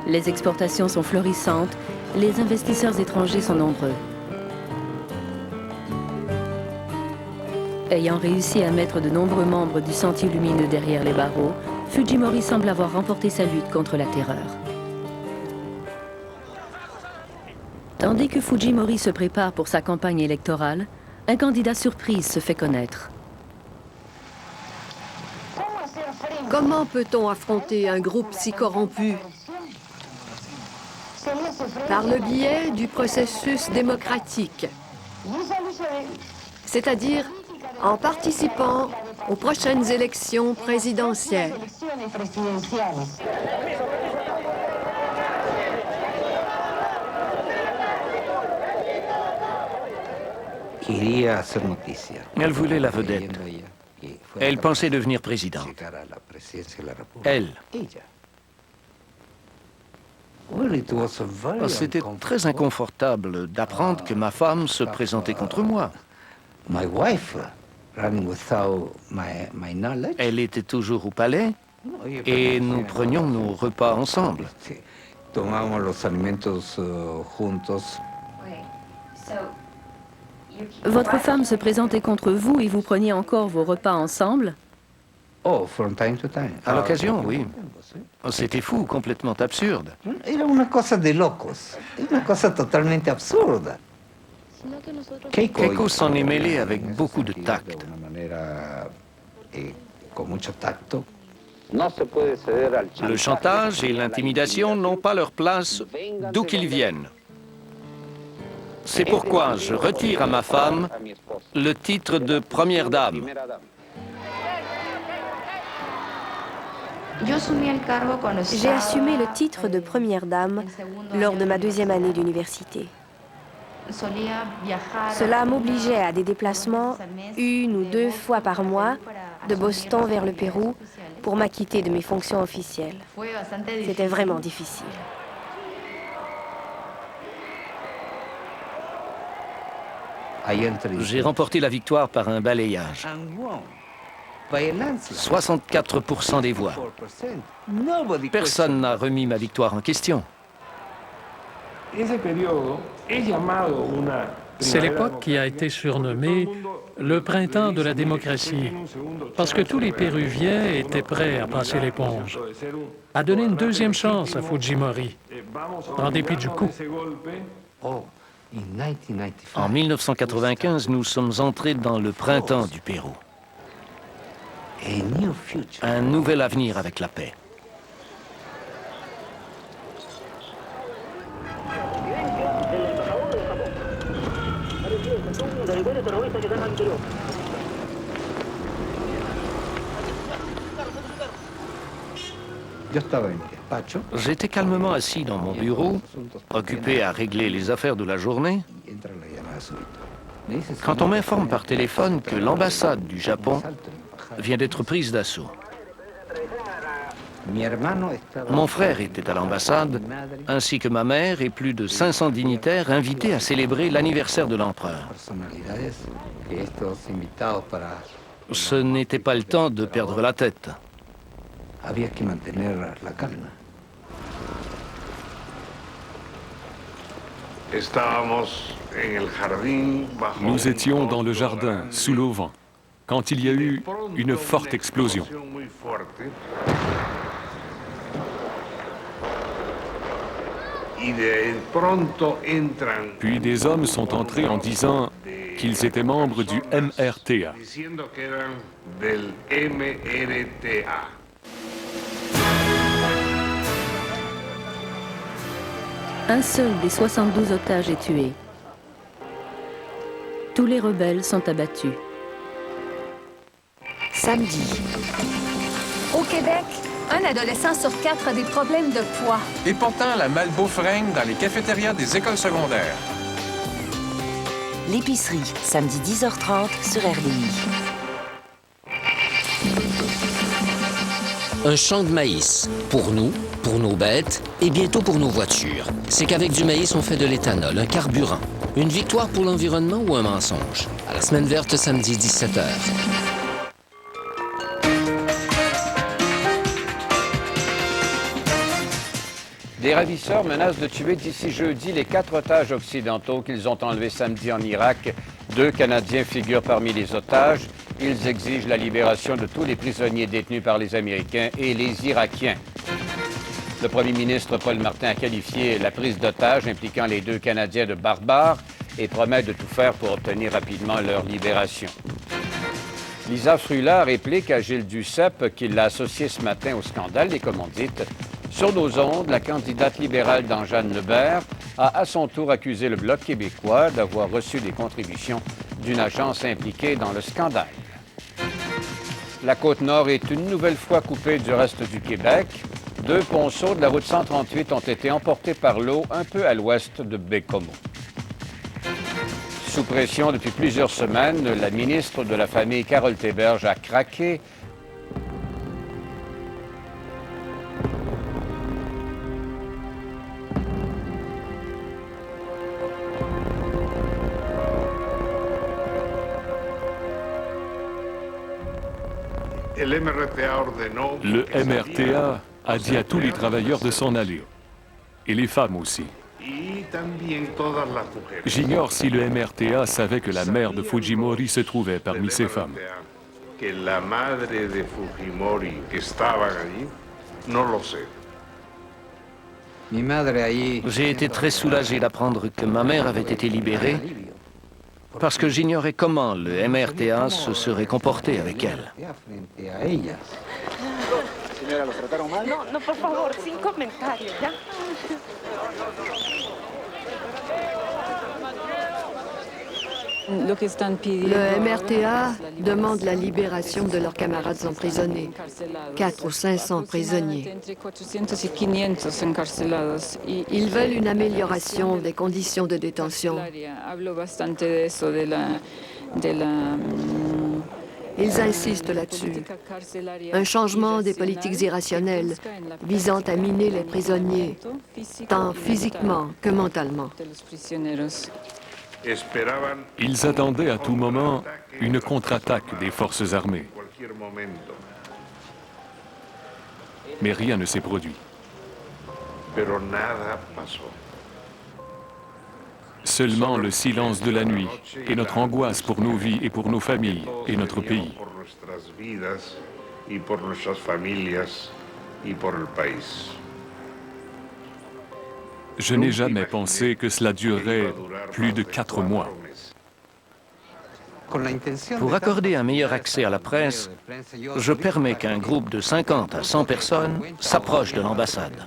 Les exportations sont florissantes, les investisseurs étrangers sont nombreux. Ayant réussi à mettre de nombreux membres du Sentier Lumineux derrière les barreaux, Fujimori semble avoir remporté sa lutte contre la terreur. Tandis que Fujimori se prépare pour sa campagne électorale, un candidat surprise se fait connaître. Comment peut-on affronter un groupe si corrompu? Par le biais du processus démocratique, c'est-à-dire en participant aux prochaines élections présidentielles. Elle voulait la vedette. Elle pensait devenir présidente. Elle. C'était très inconfortable d'apprendre que ma femme se présentait contre moi. Elle était toujours au palais et nous prenions nos repas ensemble. Tomábamos los alimentos juntos. Votre femme se présentait contre vous et vous preniez encore vos repas ensemble? Oh, from time to time. À l'occasion, oui. C'était fou, complètement absurde. Era una cosa de locos. Una cosa totalmente absurda. Keiko s'en est mêlé avec beaucoup de tact. Le chantage et l'intimidation n'ont pas leur place d'où qu'ils viennent. C'est pourquoi je retire à ma femme le titre de première dame. J'ai assumé le titre de première dame lors de ma 2e année d'université. Cela m'obligeait à des déplacements 1 ou 2 fois par mois de Boston vers le Pérou pour m'acquitter de mes fonctions officielles. C'était vraiment difficile. J'ai remporté la victoire par un balayage. 64% des voix. Personne n'a remis ma victoire en question. C'est l'époque qui a été surnommée le printemps de la démocratie, parce que tous les Péruviens étaient prêts à passer l'éponge, à donner une 2e chance à Fujimori, en dépit du coup. En 1995, nous sommes entrés dans le printemps du Pérou. Un nouvel avenir avec la paix. J'étais calmement assis dans mon bureau, occupé à régler les affaires de la journée, quand on m'informe par téléphone que l'ambassade du Japon vient d'être prise d'assaut. Mon frère était à l'ambassade, ainsi que ma mère et plus de 500 dignitaires invités à célébrer l'anniversaire de l'empereur. Ce n'était pas le temps de perdre la tête. Nous étions dans le jardin, sous l'auvent, quand il y a eu une forte explosion. Puis des hommes sont entrés en disant qu'ils étaient membres du MRTA. Un seul des 72 otages est tué. Tous les rebelles sont abattus. Samedi. Au Québec, un adolescent sur 4 a des problèmes de poids. Et pourtant, la malbouffe règne dans les cafétérias des écoles secondaires. L'épicerie, samedi 10h30 sur RDI. Un champ de maïs, pour nous, pour nos bêtes et bientôt pour nos voitures. C'est qu'avec du maïs, on fait de l'éthanol, un carburant. Une victoire pour l'environnement ou un mensonge? À la semaine verte, samedi 17h. Des ravisseurs menacent de tuer d'ici jeudi les 4 otages occidentaux qu'ils ont enlevés samedi en Irak. 2 Canadiens figurent parmi les otages. Ils exigent la libération de tous les prisonniers détenus par les Américains et les Irakiens. Le premier ministre Paul Martin a qualifié la prise d'otages impliquant les 2 Canadiens de barbares et promet de tout faire pour obtenir rapidement leur libération. Lisa Frula réplique à Gilles Duceppe, qui l'a associé ce matin au scandale des commandites. Sur nos ondes, la candidate libérale d'Anne Lebert a à son tour accusé le Bloc québécois d'avoir reçu des contributions d'une agence impliquée dans le scandale. La Côte-Nord est une nouvelle fois coupée du reste du Québec. 2 ponceaux de la route 138 ont été emportés par l'eau un peu à l'ouest de Bécomo. Sous pression depuis plusieurs semaines, la ministre de la Famille, Carole Théberge, a craqué. Le MRTA a dit à tous les travailleurs de s'en aller. et les femmes aussi. J'ignore si le MRTA savait que la mère de Fujimori se trouvait parmi ces femmes. J'ai été très soulagé d'apprendre que ma mère avait été libérée parce que j'ignorais comment le MRTA se serait comporté avec elle. No, no, por favor, sin comentarios, ¿ya? Le MRTA demande la libération de leurs camarades emprisonnés, 400 ou 500 prisonniers. Ils veulent une amélioration des conditions de détention. Ils insistent là-dessus. Un changement des politiques irrationnelles visant à miner les prisonniers, tant physiquement que mentalement. Ils attendaient à tout moment une contre-attaque des forces armées. Mais rien ne s'est produit. Seulement le silence de la nuit et notre angoisse pour nos vies et pour nos familles et notre pays. Je n'ai jamais pensé que cela durerait plus de 4 mois. Pour accorder un meilleur accès à la presse, je permets qu'un groupe de 50 à 100 personnes s'approche de l'ambassade.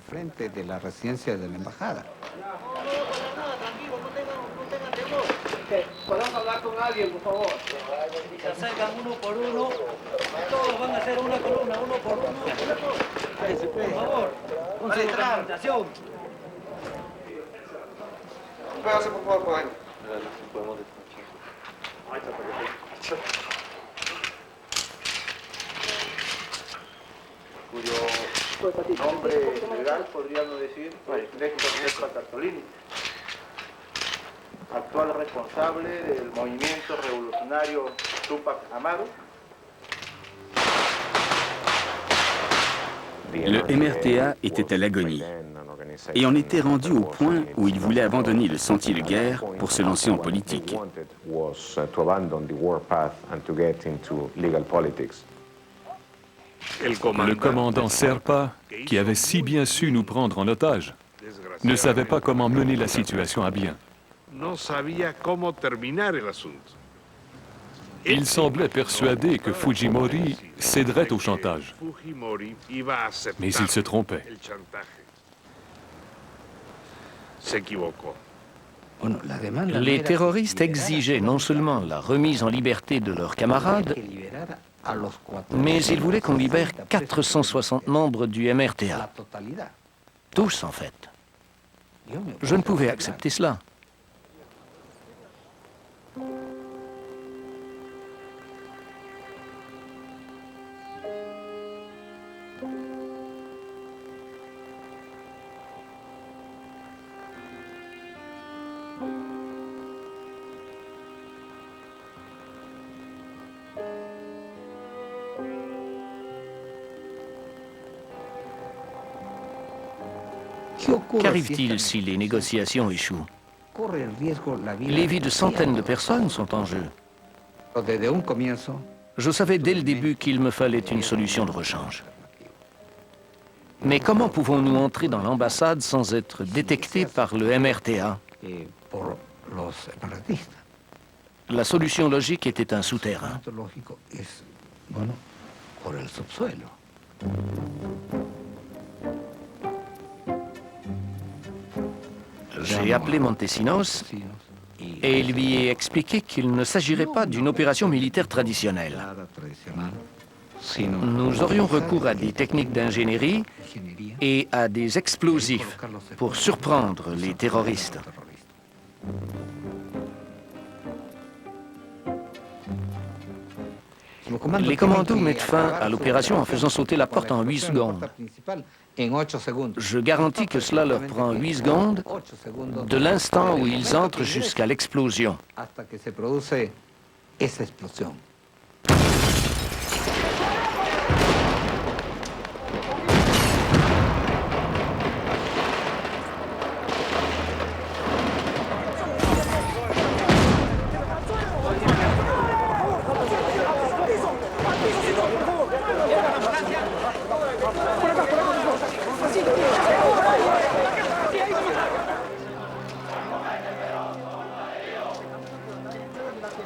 Podemos hablar con alguien, por favor. Se acercan uno por uno. Todos van a hacer una columna, uno por uno. Por favor, concentración. Pase, por favor, con él. Cuyo nombre legal podríamos decir Néstor Tartolini, actual responsable del movimiento revolucionario Túpac Amaru. Le MRTA était à l'agonie et on était rendu au point où il voulait abandonner le sentier de guerre pour se lancer en politique. Le commandant Serpa, qui avait si bien su nous prendre en otage, ne savait pas comment mener la situation à bien. Il semblait persuadé que Fujimori céderait au chantage. Mais il se trompait. Les terroristes exigeaient non seulement la remise en liberté de leurs camarades, mais ils voulaient qu'on libère 460 membres du MRTA. Tous, en fait. Je ne pouvais accepter cela. Qu'arrive-t-il si les négociations échouent? Les vies de centaines de personnes sont en jeu. Je savais dès le début qu'il me fallait une solution de rechange. Mais comment pouvons-nous entrer dans l'ambassade sans être détectés par le MRTA? La solution logique était un souterrain. J'ai appelé Montesinos et lui ai expliqué qu'il ne s'agirait pas d'une opération militaire traditionnelle. Nous aurions recours à des techniques d'ingénierie et à des explosifs pour surprendre les terroristes. Les commandos mettent fin à l'opération en faisant sauter la porte en 8 secondes. Je garantis que cela leur prend 8 secondes de l'instant où ils entrent jusqu'à l'explosion.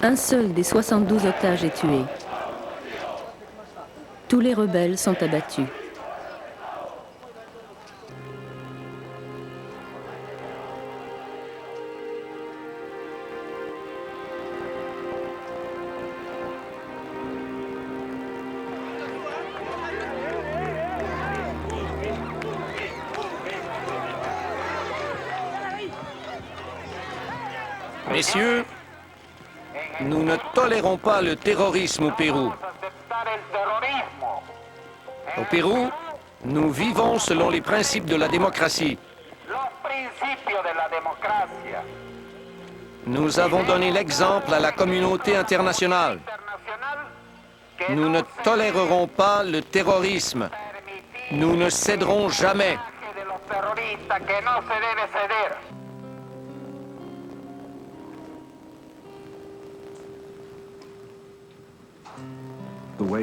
Un seul des 72 otages est tué. Tous les rebelles sont abattus. Messieurs, nous ne tolérons pas le terrorisme au Pérou. Au Pérou, nous vivons selon les principes de la démocratie. Nous avons donné l'exemple à la communauté internationale. Nous ne tolérerons pas le terrorisme. Nous ne céderons jamais.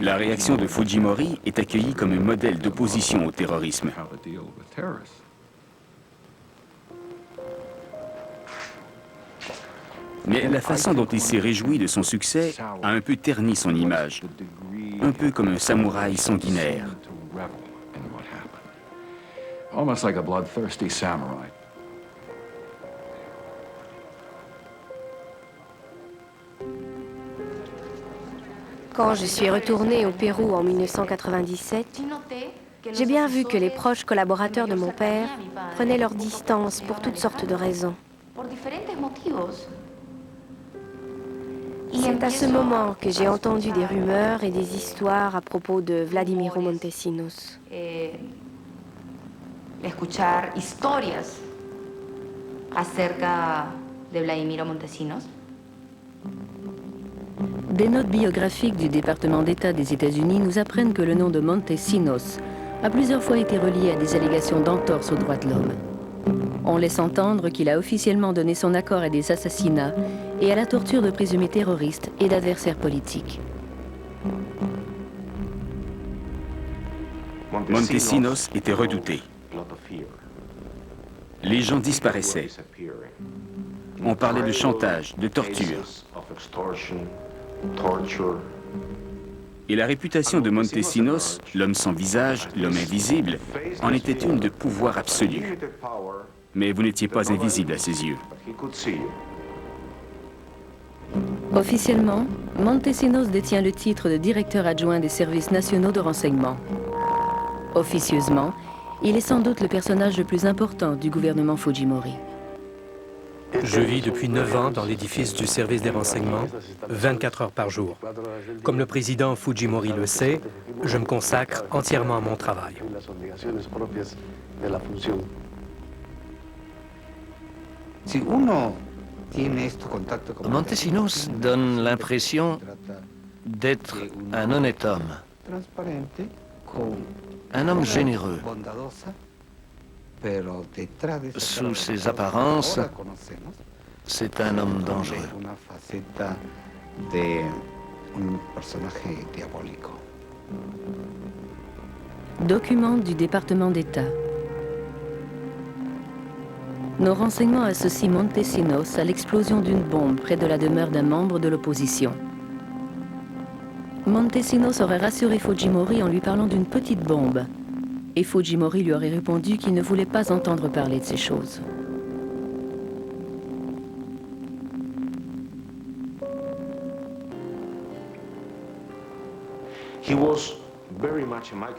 La réaction de Fujimori est accueillie comme un modèle d'opposition au terrorisme. Mais la façon dont il s'est réjoui de son succès a un peu terni son image, un peu comme un samouraï sanguinaire. Almost like a bloodthirsty samurai. Quand je suis retournée au Pérou en 1997, j'ai bien vu que les proches collaborateurs de mon père prenaient leur distance pour toutes sortes de raisons. C'est à ce moment que j'ai entendu des rumeurs et des histoires à propos de Vladimiro Montesinos. Escuchar historias acerca de Vladimiro Montesinos. Des notes biographiques du département d'État des États-Unis nous apprennent que le nom de Montesinos a plusieurs fois été relié à des allégations d'entorse aux droits de l'homme. On laisse entendre qu'il a officiellement donné son accord à des assassinats et à la torture de présumés terroristes et d'adversaires politiques. Montesinos était redouté. Les gens disparaissaient. On parlait de chantage, de torture. Et la réputation de Montesinos, l'homme sans visage, l'homme invisible, en était une de pouvoir absolu. Mais vous n'étiez pas invisible à ses yeux. Officiellement, Montesinos détient le titre de directeur adjoint des services nationaux de renseignement. Officieusement, il est sans doute le personnage le plus important du gouvernement Fujimori. Je vis depuis 9 ans dans l'édifice du service des renseignements, 24 heures par jour. Comme le président Fujimori le sait, je me consacre entièrement à mon travail. Montesinos donne l'impression d'être un honnête homme, un homme généreux. Sous ses apparences, c'est un homme dangereux. Document du département d'État. Nos renseignements associent Montesinos à l'explosion d'une bombe près de la demeure d'un membre de l'opposition. Montesinos aurait rassuré Fujimori en lui parlant d'une petite bombe. Et Fujimori lui aurait répondu qu'il ne voulait pas entendre parler de ces choses.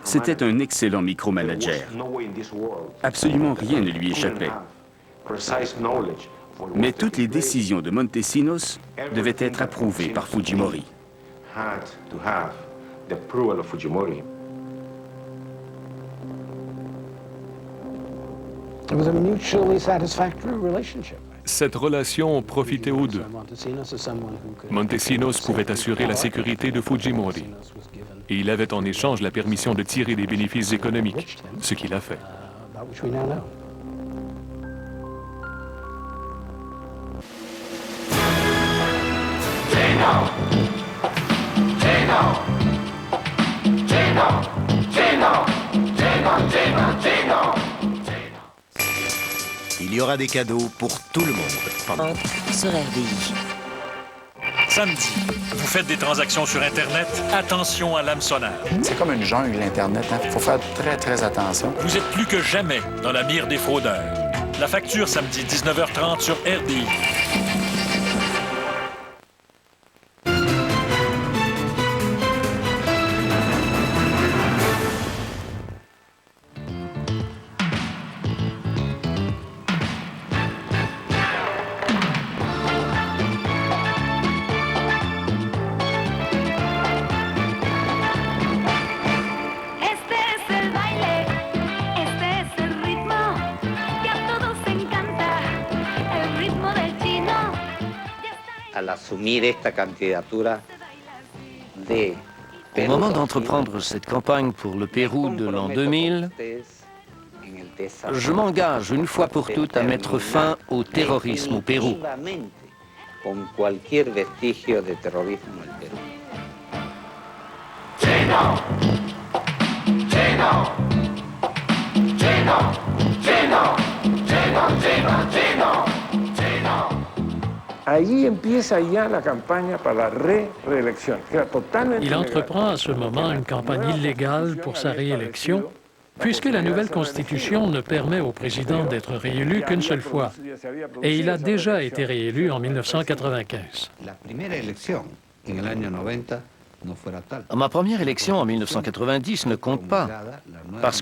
C'était un excellent micromanager. Absolument rien ne lui échappait. Mais toutes les décisions de Montesinos devaient être approuvées par Fujimori. Cette relation profitait aux deux. Montesinos pouvait assurer la sécurité de Fujimori. Et il avait en échange la permission de tirer des bénéfices économiques, ce qu'il a fait. Gino! Il y aura des cadeaux pour tout le monde. Sur RDI. Samedi, vous faites des transactions sur Internet? Attention à l'hameçonnage. C'est comme une jungle, l'Internet. Il faut faire très attention. Vous êtes plus que jamais dans la mire des fraudeurs. La facture samedi 19h30 sur RDI. Au moment d'entreprendre cette campagne pour le Pérou de l'an 2000, je m'engage une fois pour toutes à mettre fin au terrorisme au Pérou. Il entreprend à ce moment une campagne illégale pour sa réélection, puisque la nouvelle Constitution ne permet au président d'être réélu qu'une seule fois. Et il a déjà été réélu en 1995. Ma première élection en 1990 ne compte pas, parce que